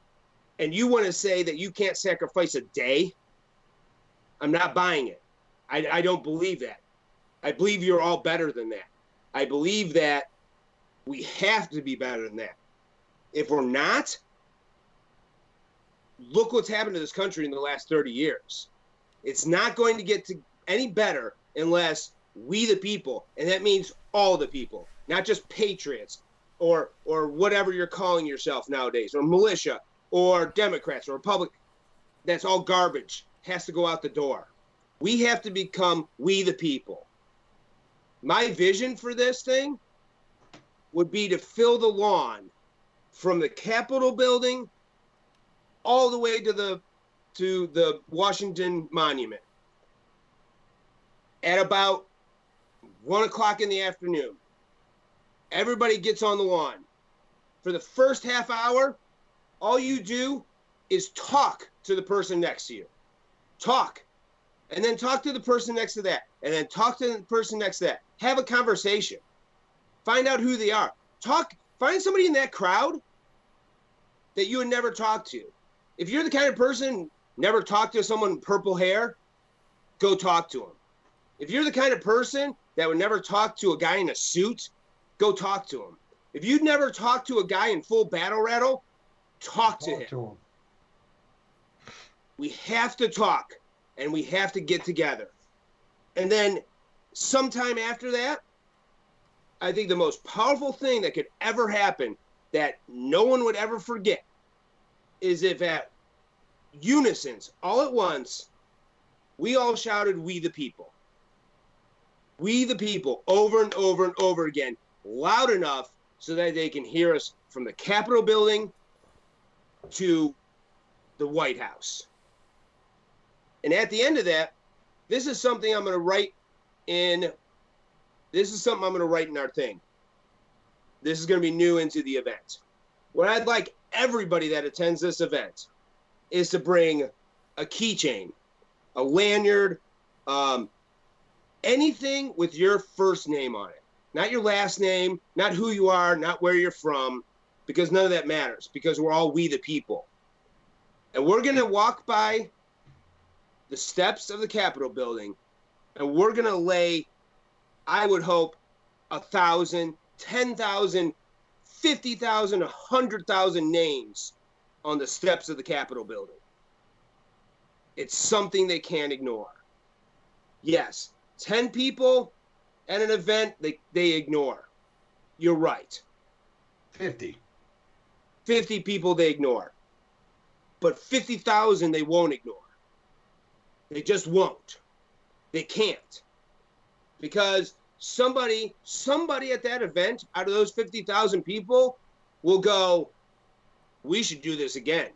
and you want to say that you can't sacrifice a day? I'm not buying it. I don't believe that. I believe you're all better than that. I believe that we have to be better than that. If we're not, look what's happened to this country in the last 30 years. It's not going to get any better unless we the people, and that means all the people, not just patriots or whatever you're calling yourself nowadays, or militia, or Democrats, or Republicans. That's all garbage. Has to go out the door. We have to become we the people. My vision for this thing would be to fill the lawn from the Capitol building all the way to the Washington Monument at about 1 o'clock in the afternoon. Everybody gets on the lawn. For the first half hour, all you do is talk to the person next to you. Talk. And then talk to the person next to that. And then talk to the person next to that. Have a conversation. Find out who they are. Find somebody in that crowd that you would never talk to. If you're the kind of person never talk to someone with purple hair, go talk to him. If you're the kind of person that would never talk to a guy in a suit, go talk to him. If you'd never talk to a guy in full battle rattle, talk to him. We have to talk, and we have to get together. And then sometime after that, I think the most powerful thing that could ever happen that no one would ever forget is if at unison, all at once, we all shouted, "We the people." We the people, over and over and over again, loud enough so that they can hear us from the Capitol building to the White House. And at the end of that, this is something I'm going to write in our thing. This is going to be new into the event. What I'd like everybody that attends this event is to bring a keychain, a lanyard, anything with your first name on it. Not your last name, not who you are, not where you're from, because none of that matters, because we're all we the people. And we're going to walk by the steps of the Capitol building, and we're going to lay, I would hope, 1,000, 10,000, 50,000, 100,000 names on the steps of the Capitol building. It's something they can't ignore. Yes, 10 people at an event, they ignore. You're right. 50 people they ignore. But 50,000 they won't ignore. They just won't. They can't. Because somebody at that event, out of those 50,000 people, will go, we should do this again.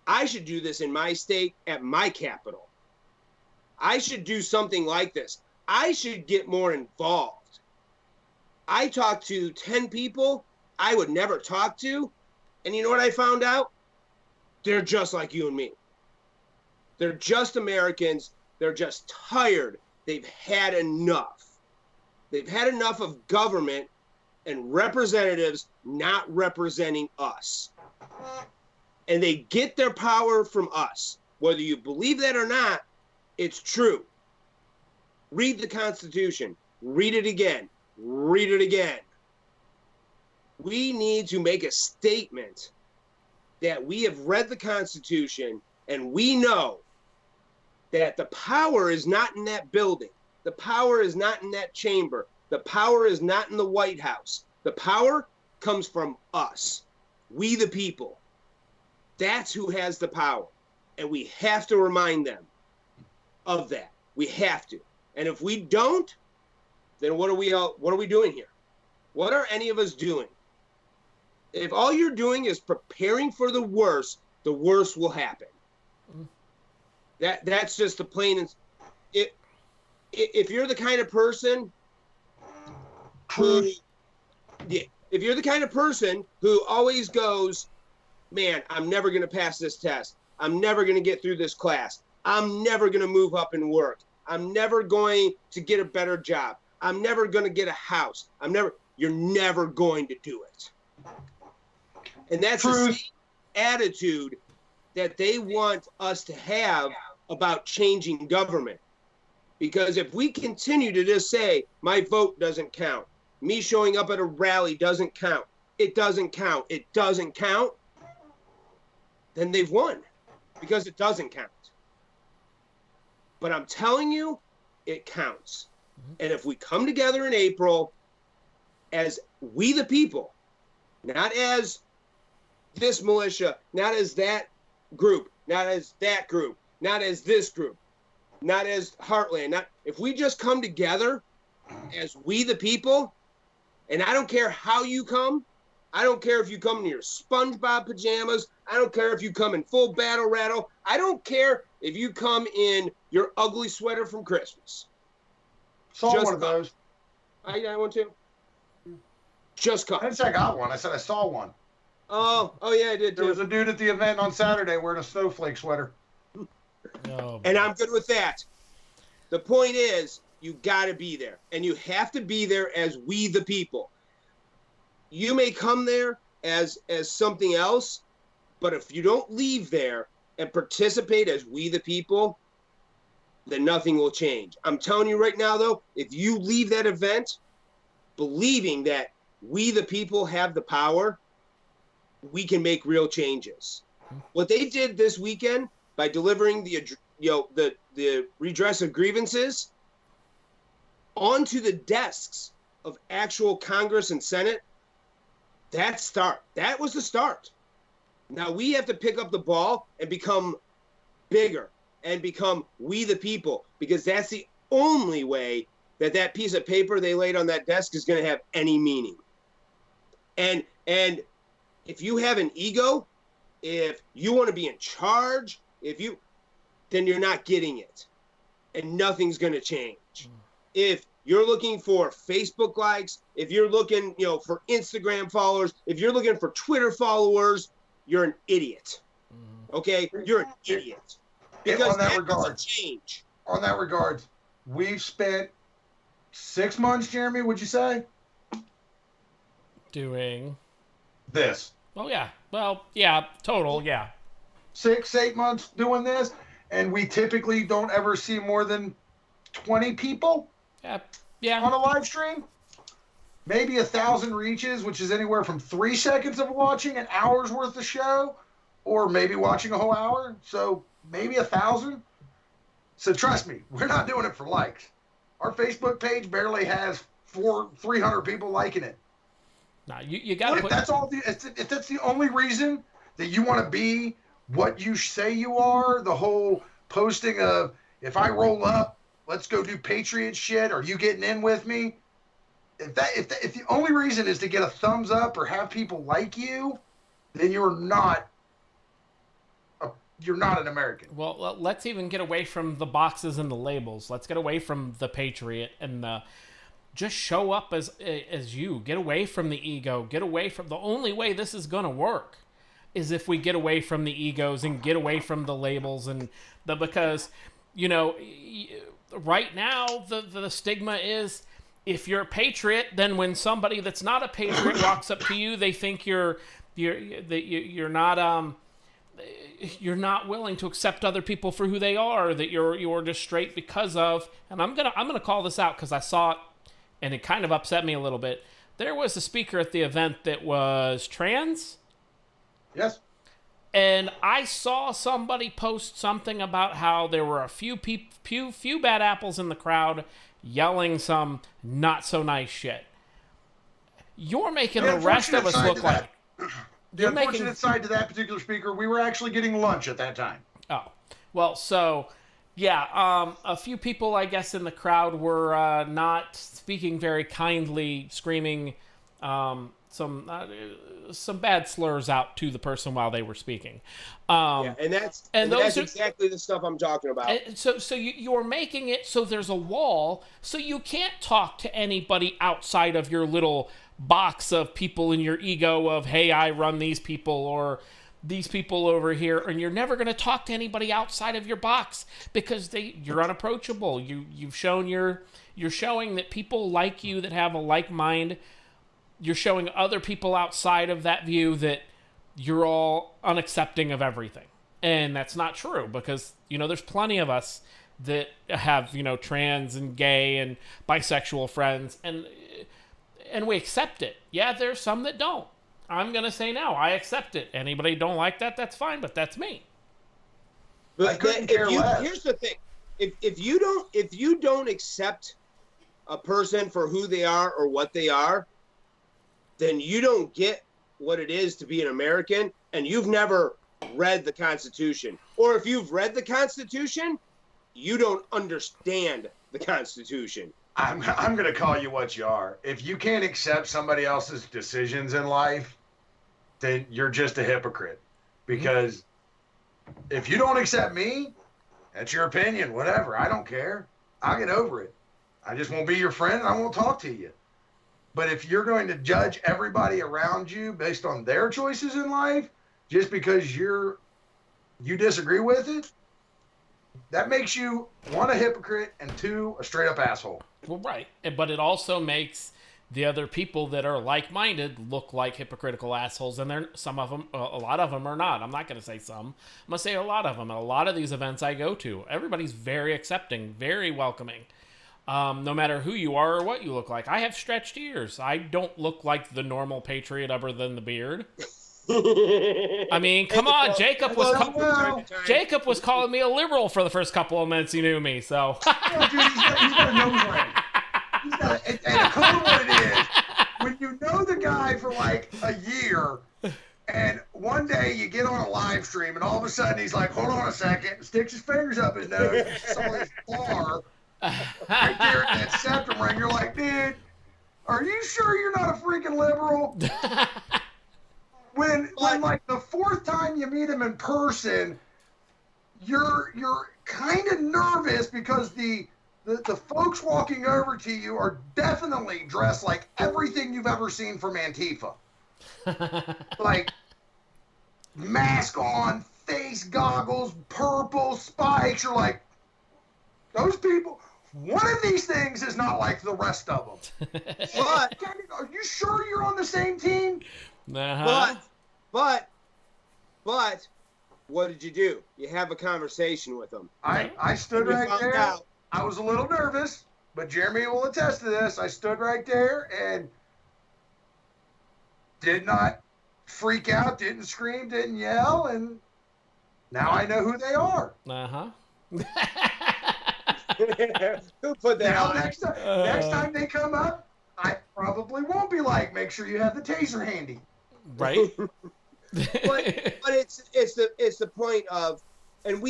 I should do this in my state at my capital. I should do something like this. I should get more involved. I talked to 10 people I would never talk to, and you know what I found out? They're just like you and me. They're just Americans. They're just tired they've had enough. They've had enough of government and representatives not representing us. And they get their power from us. Whether you believe that or not, it's true. Read the Constitution. Read it again. Read it again. We need to make a statement that we have read the Constitution and we know that the power is not in that building. The power is not in that chamber. The power is not in the White House. The power comes from us, we the people. That's who has the power. And we have to remind them of that. We have to. And if we don't, then what are we doing here? What are any of us doing? If all you're doing is preparing for the worst will happen. That's just the plain and if you're the kind of person who if you're the kind of person who always goes, man, I'm never going to pass this test. I'm never going to get through this class. I'm never going to move up in work. I'm never going to get a better job. I'm never going to get a house. You're never going to do it. And that's the same attitude that they want us to have about changing government. Because if we continue to just say, my vote doesn't count, me showing up at a rally doesn't count, it doesn't count, then they've won. Because it doesn't count. But I'm telling you, it counts. And if we come together in April as we the people, not as this militia, not as that group, not as that group, not as this group, not as Heartland, if we just come together as we the people, and I don't care how you come, I don't care if you come in your SpongeBob pajamas, I don't care if you come in full battle rattle, I don't care if you come in your ugly sweater from Christmas. Saw just one of those. I got one too. Just come. I didn't say I got one. I said I saw one. Oh yeah, I did too. There was a dude at the event on Saturday wearing a snowflake sweater. And I'm good with that. The point is, you got to be there. And you have to be there as we the people. You may come there as something else, but if you don't leave there and participate as we the people, then nothing will change. I'm telling you right now, though, if you leave that event believing that we the people have the power, we can make real changes. What they did this weekend by delivering the redress of grievances onto the desks of actual Congress and Senate, that was the start. Now we have to pick up the ball and become bigger and become we the people, because that's the only way that piece of paper they laid on that desk is going to have any meaning. And if you have an ego, if you want to be in charge, then you're not getting it, and nothing's going to change. If you're looking for Facebook likes, if you're looking, for Instagram followers, if you're looking for Twitter followers, you're an idiot. Okay, you're an idiot. Because that doesn't change. On that regard, we've spent 6 months, Jeremy, would you say? Doing this. Oh, yeah. Well, yeah, total, yeah. 6-8 months doing this, and we typically don't ever see more than 20 people on a live stream. Maybe 1,000 reaches, which is anywhere from 3 seconds of watching an hour's worth of show, or maybe watching a whole hour. So maybe 1,000. So trust me, we're not doing it for likes. Our Facebook page barely has 300 people liking it. No, you got to. If that's the only reason that you want to be what you say you are, the whole posting of, if I roll up, let's go do Patriot shit, are you getting in with me? If the only reason is to get a thumbs up or have people like you, then you're not an American. Well, let's even get away from the boxes and the labels. Let's get away from the Patriot and just show up as you. Get away from the ego. Get away from the only way this is going to work is if we get away from the egos and get away from the labels because right now the stigma is, if you're a patriot, then when somebody that's not a patriot walks up to you, they think you're not willing to accept other people for who they are, that you're just straight because of. And I'm gonna call this out because I saw it and it kind of upset me a little bit. There was a speaker at the event that was trans. Yes. And I saw somebody post something about how there were a few bad apples in the crowd yelling some not so nice shit. You're making the rest of us look like... The unfortunate side to that particular speaker, we were actually getting lunch at that time. Oh. Well, so... Yeah, a few people, I guess, in the crowd were not speaking very kindly, screaming some bad slurs out to the person while they were speaking. And that's exactly the stuff I'm talking about. So you're making it so there's a wall, so you can't talk to anybody outside of your little box of people in your ego of, hey, I run these people, or these people over here, and you're never going to talk to anybody outside of your box because you're unapproachable. You're showing that people like you, that have a like mind. You're showing other people outside of that view that you're all unaccepting of everything. And that's not true, because, there's plenty of us that have, trans and gay and bisexual friends, and we accept it. Yeah, there's some that don't. I'm going to say now, I accept it. Anybody don't like that, that's fine, but that's me. But here's the thing. If you don't accept a person for who they are or what they are, then you don't get what it is to be an American, and you've never read the Constitution. Or if you've read the Constitution, you don't understand the Constitution. I'm going to call you what you are. If you can't accept somebody else's decisions in life, then you're just a hypocrite. Because if you don't accept me, that's your opinion, whatever. I don't care. I'll get over it. I just won't be your friend, and I won't talk to you. But if you're going to judge everybody around you based on their choices in life, just because you disagree with it, that makes you, one, a hypocrite, and two, a straight-up asshole. Well, right. But it also makes the other people that are like-minded look like hypocritical assholes, and a lot of them are not. I'm not going to say some. I'm going to say a lot of them. At a lot of these events I go to, everybody's very accepting, very welcoming. No matter who you are or what you look like. I have stretched ears. I don't look like the normal patriot other than the beard. I mean, come on. Jacob was calling me a liberal for the first couple of minutes he knew me, so. Oh, dude, he's got a nose ring. And I call it what it is. When you know the guy for like a year, and one day you get on a live stream, and all of a sudden he's like, hold on a second, sticks his fingers up his nose, and saw this bar right there at that septum ring. You're like, dude, are you sure you're not a freaking liberal? When like the fourth time you meet him in person, you're kind of nervous because the folks walking over to you are definitely dressed like everything you've ever seen from Antifa. Like mask on, face goggles, purple spikes. You're like, those people. One of these things is not like the rest of them. But are you sure you're on the same team? Uh-huh. But, what did you do? You have a conversation with them. I stood right there. Out. I was a little nervous, but Jeremy will attest to this. I stood right there and did not freak out, didn't scream, didn't yell, and now I know who they are. Uh-huh. Who put that now, on? next time they come up, I probably won't be like, make sure you have the taser handy. Right. but it's the point of, and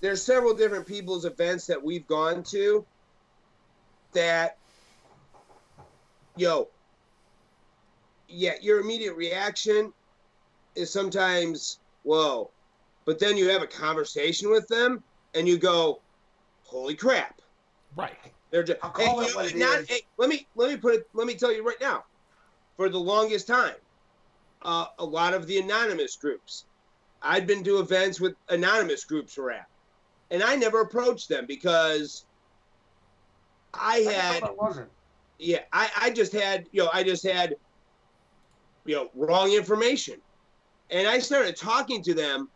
there's several different people's events that we've gone to that, your immediate reaction is sometimes, whoa, but then you have a conversation with them and you go, holy crap. Right. They're just, I'll call it what it is. Hey, let me tell you right now, for the longest time, a lot of the anonymous groups, I'd been to events with anonymous groups were at. and I never approached them because I had, I wasn't. yeah, I just had, wrong information. And I started talking to them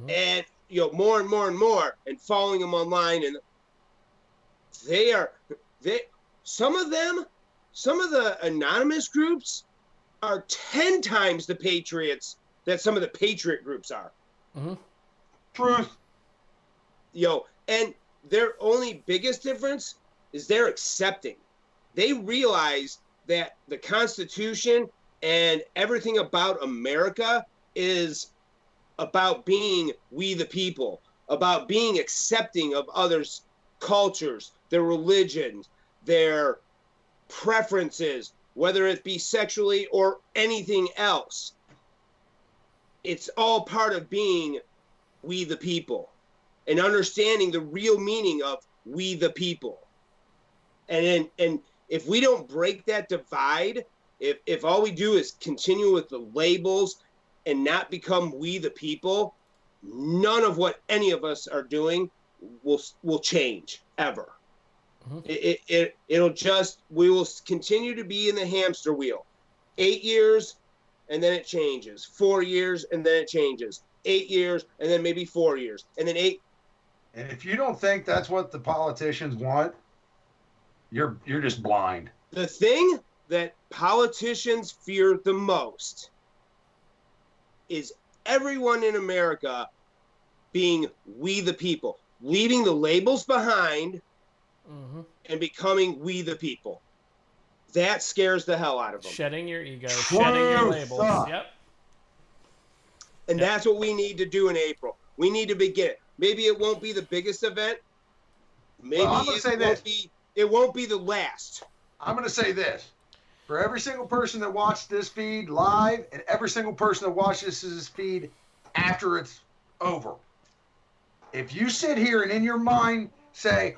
and, more and more and more and following them online. And some of the anonymous groups are 10 times the patriots that some of the patriot groups are. Truth. And their only biggest difference is they're accepting. They realize that the Constitution and everything about America is about being we the people, about being accepting of others' cultures, their religions, their preferences, whether it be sexually or anything else. It's all part of being we the people and understanding the real meaning of we the people. And if we don't break that divide, if all we do is continue with the labels and not become we the people, none of what any of us are doing will change ever. We will continue to be in the hamster wheel. 8 years and then it changes. 4 years and then it changes. 8 years and then maybe 4 years and then 8. And if you don't think that's what the politicians want, you're just blind. The thing that politicians fear the most is everyone in America being we the people, leaving the labels behind and becoming we the people. That scares the hell out of them. Shedding your ego, shedding your labels. Yep. And that's what we need to do in April. We need to begin it. Maybe it won't be the biggest event. Maybe it won't be the last. I'm going to say this. For every single person that watched this feed live and every single person that watches this feed after it's over, if you sit here and in your mind say,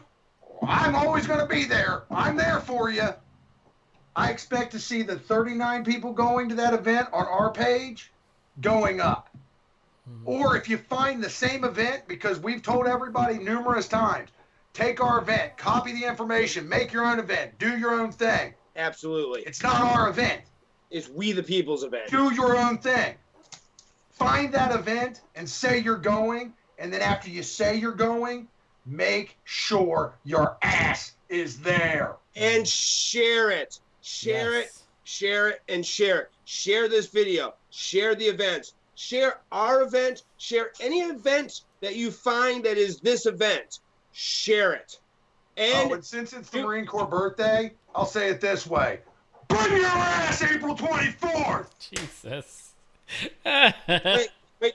I'm always going to be there, I'm there for you, I expect to see the 39 people going to that event on our page going up. Or if you find the same event, because we've told everybody numerous times, take our event, copy the information, make your own event, do your own thing. Absolutely. It's not our event. It's we the people's event. Do your own thing. Find that event and say you're going, and then after you say you're going, make sure your ass is there. And share it. Share it, share it, and share it. Share this video. Share the events. Share our event. Share any event that you find that is this event. Share it. And since it's the Marine Corps birthday, I'll say it this way. Bring your ass April 24th! Jesus. Wait.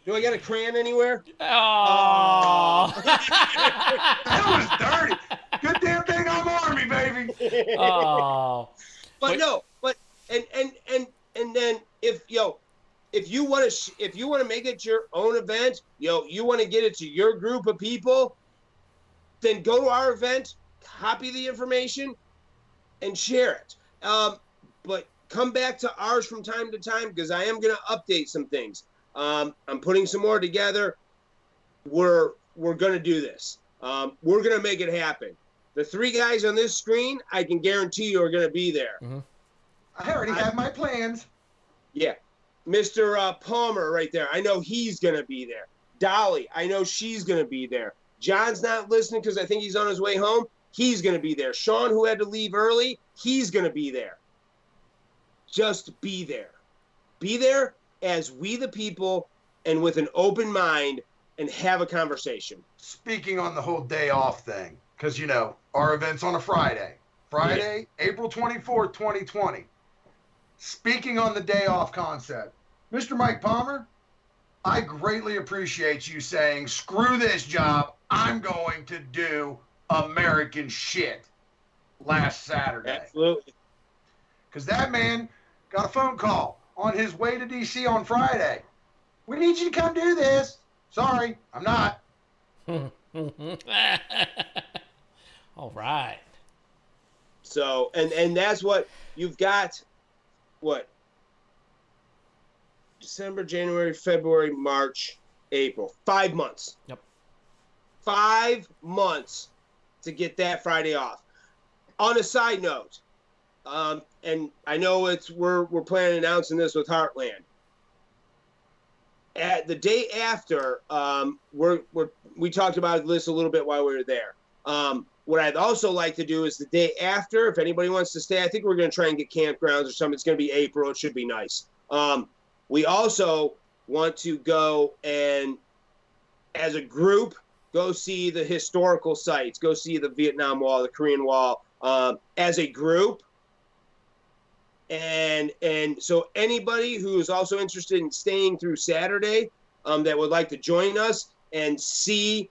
Do I get a crayon anywhere? Oh. That was dirty. Good damn thing I'm Army, baby. Oh. But then if you want to make it your own event, you want to get it to your group of people, then go to our event, copy the information, and share it. But come back to ours from time to time because I am going to update some things. I'm putting some more together. We're going to do this. We're going to make it happen. The 3 guys on this screen, I can guarantee you are going to be there. I already have my plans. Yeah. Mr. Palmer right there, I know he's going to be there. Dolly, I know she's going to be there. John's not listening because I think he's on his way home. He's going to be there. Sean, who had to leave early, he's going to be there. Just be there. Be there as we the people and with an open mind and have a conversation. Speaking on the whole day off thing, because, our event's on a Friday. April 24th, 2020. Speaking on the day off concept, Mr. Mike Palmer, I greatly appreciate you saying, screw this job, I'm going to do American shit last Saturday. Absolutely. Because that man got a phone call on his way to D.C. on Friday. We need you to come do this. Sorry, I'm not. All right. So, and that's what you've got, December, January, February, March, April. 5 months. Yep. 5 months to get that Friday off. On a side note, and I know we're planning on announcing this with Heartland. At the day after, we talked about this a little bit while we were there. What I'd also like to do is the day after, if anybody wants to stay, I think we're going to try and get campgrounds or something. It's going to be April. It should be nice. We also want to go and, as a group, go see the historical sites, go see the Vietnam Wall, the Korean Wall, as a group. And so anybody who is also interested in staying through Saturday, that would like to join us and see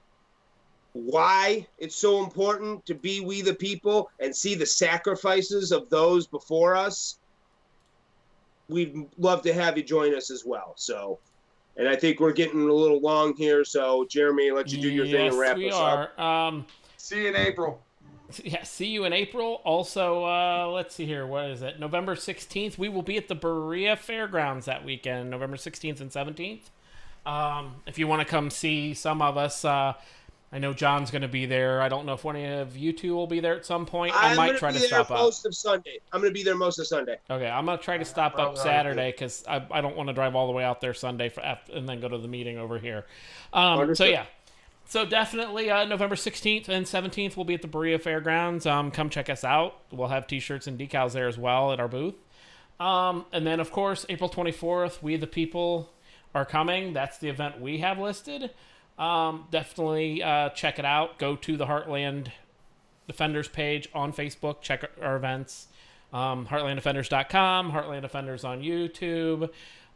why it's so important to be we the people and see the sacrifices of those before us, we'd love to have you join us as well. So, and I think we're getting a little long here, so Jeremy, let you do your thing and wrap us up. See you in April. Yeah, see you in April. Also, let's see here. What is it? November 16th. We will be at the Berea Fairgrounds that weekend, November 16th and 17th. If you want to come see some of us, I know John's going to be there. I don't know if one of you two will be there at some point. I might try to stop up. Most of Sunday. I'm going to be there most of Sunday. Okay, I'm going to try to stop up Saturday because I don't want to drive all the way out there Sunday and then go to the meeting over here. So, yeah. So definitely November 16th and 17th we'll be at the Berea Fairgrounds. Come check us out. We'll have T-shirts and decals there as well at our booth. And then, of course, April 24th, We the People are coming. That's the event we have listed. Definitely check it out. Go to the Heartland Defenders page on Facebook. Check our events. HeartlandDefenders.com, Heartland Defenders on YouTube.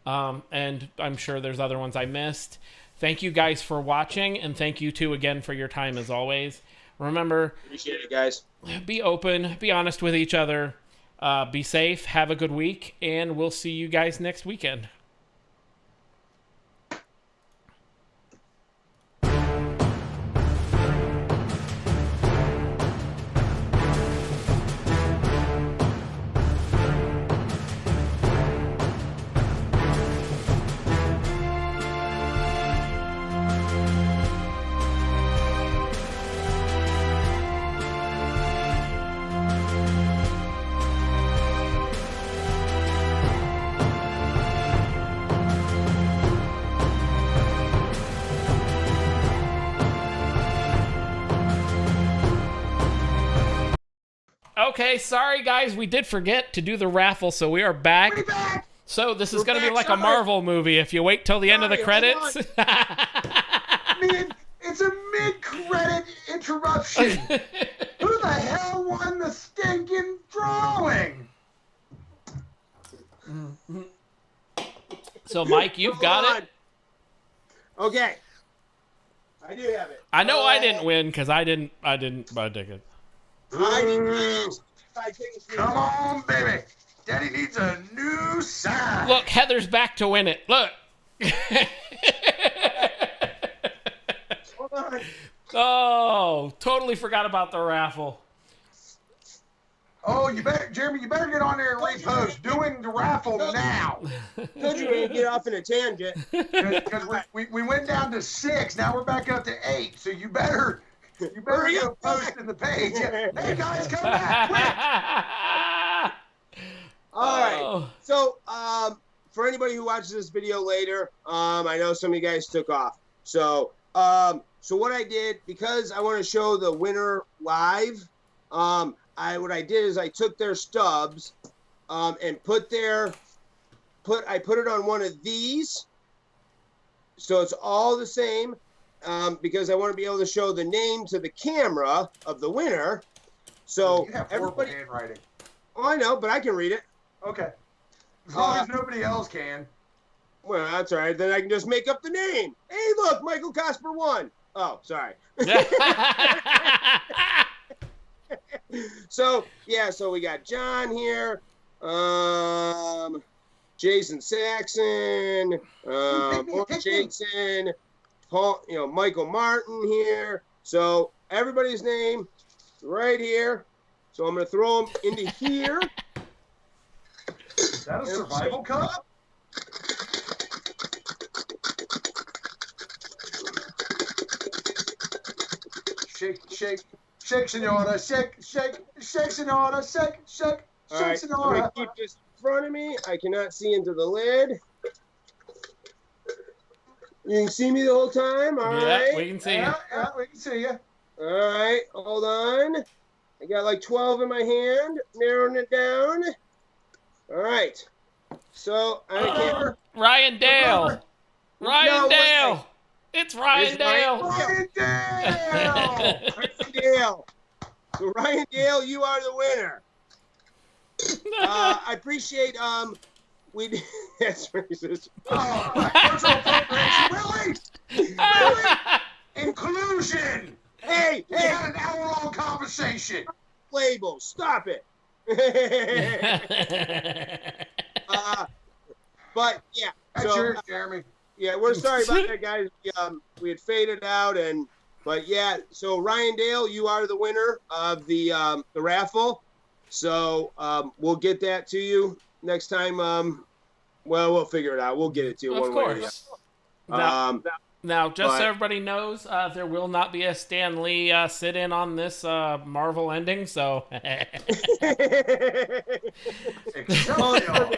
And I'm sure there's other ones I missed. Thank you guys for watching, and thank you too again for your time as always. Remember, appreciate it, guys. Be open, be honest with each other, be safe, have a good week, and we'll see you guys next weekend. Okay, sorry guys, we did forget to do the raffle, so we are back. We're back. So this is going to be like a Marvel movie if you wait till the end of the credits. It's a mid-credit interruption. Who the hell won the stinking drawing? So Mike, you've got it. Okay. I do have it. I know I didn't win because I didn't buy a ticket. Come on, baby. Daddy needs a new sign. Look, Heather's back to win it. Look. Hold on. Oh, totally forgot about the raffle. Oh, Jeremy, you better get on there and repost. Doing the raffle now. Told you we get off in a tangent. Because we went down to 6. Now we're back up to 8. So you better go post in the page. Hey guys, come back quick. All right. So for anybody who watches this video later, I know some of you guys took off. So what I did, because I want to show the winner live, what I did is I took their stubs and I put it on one of these, so it's all the same, because I want to be able to show the name to the camera of the winner. So you have everybody handwriting. Oh, I know, but I can read it. Okay. As long as nobody else can. Well, that's all right. Then I can just make up the name. Hey, look, Michael Cosper won. Oh, sorry. So we got John here, Jason Saxon, Jason, Paul, Michael Martin here. So everybody's name right here. So I'm going to throw them into here. Is that a survival cup? senora, shake, senora, shake, All right, I'm senora. gonna keep this in front of me. I cannot see into the lid. You can see me the whole time. All right. Yeah, we can see you. Yeah, we can see you. All right, hold on. I got like 12 in my hand, narrowing it down. All right. So I can't. Ryan Dale. Ryan No Dale. way. It's Ryan Dale. Ryan Dale! Ryan Dale. So Ryan Dale, you are the winner. I appreciate we that's racist. Cultural appropriation. Really? Inclusion. Hey, We had an hour-long conversation. labels, stop it. But yeah, That's so yours, Jeremy. yeah, we're sorry about that, guys. We had faded out, but yeah. So Ryan Dale, you are the winner of the raffle. So we'll get that to you next time. Well, we'll figure it out. We'll get it to you Of one way or the course. other. Now, just so but- everybody knows, there will not be a Stan Lee sit-in on this Marvel ending, so... Excelsior.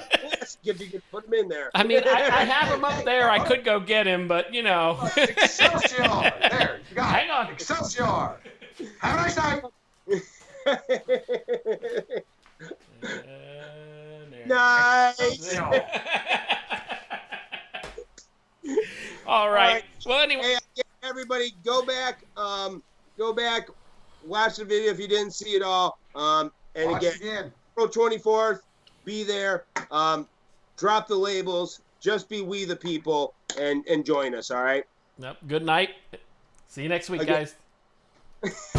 If you could put him in there. I mean, I have him up there. I could go get him, but, you know... Excelsior. There, you got Hang it. on. Excelsior. Have a nice night. Nice. Excelsior. All right. Well, anyway... Hey, everybody, go back, watch the video if you didn't see it all. And Watch again, April 24th, be there. Drop the labels. Just be we the people and join us. All right. Yep. Good night. See you next week, Okay. guys.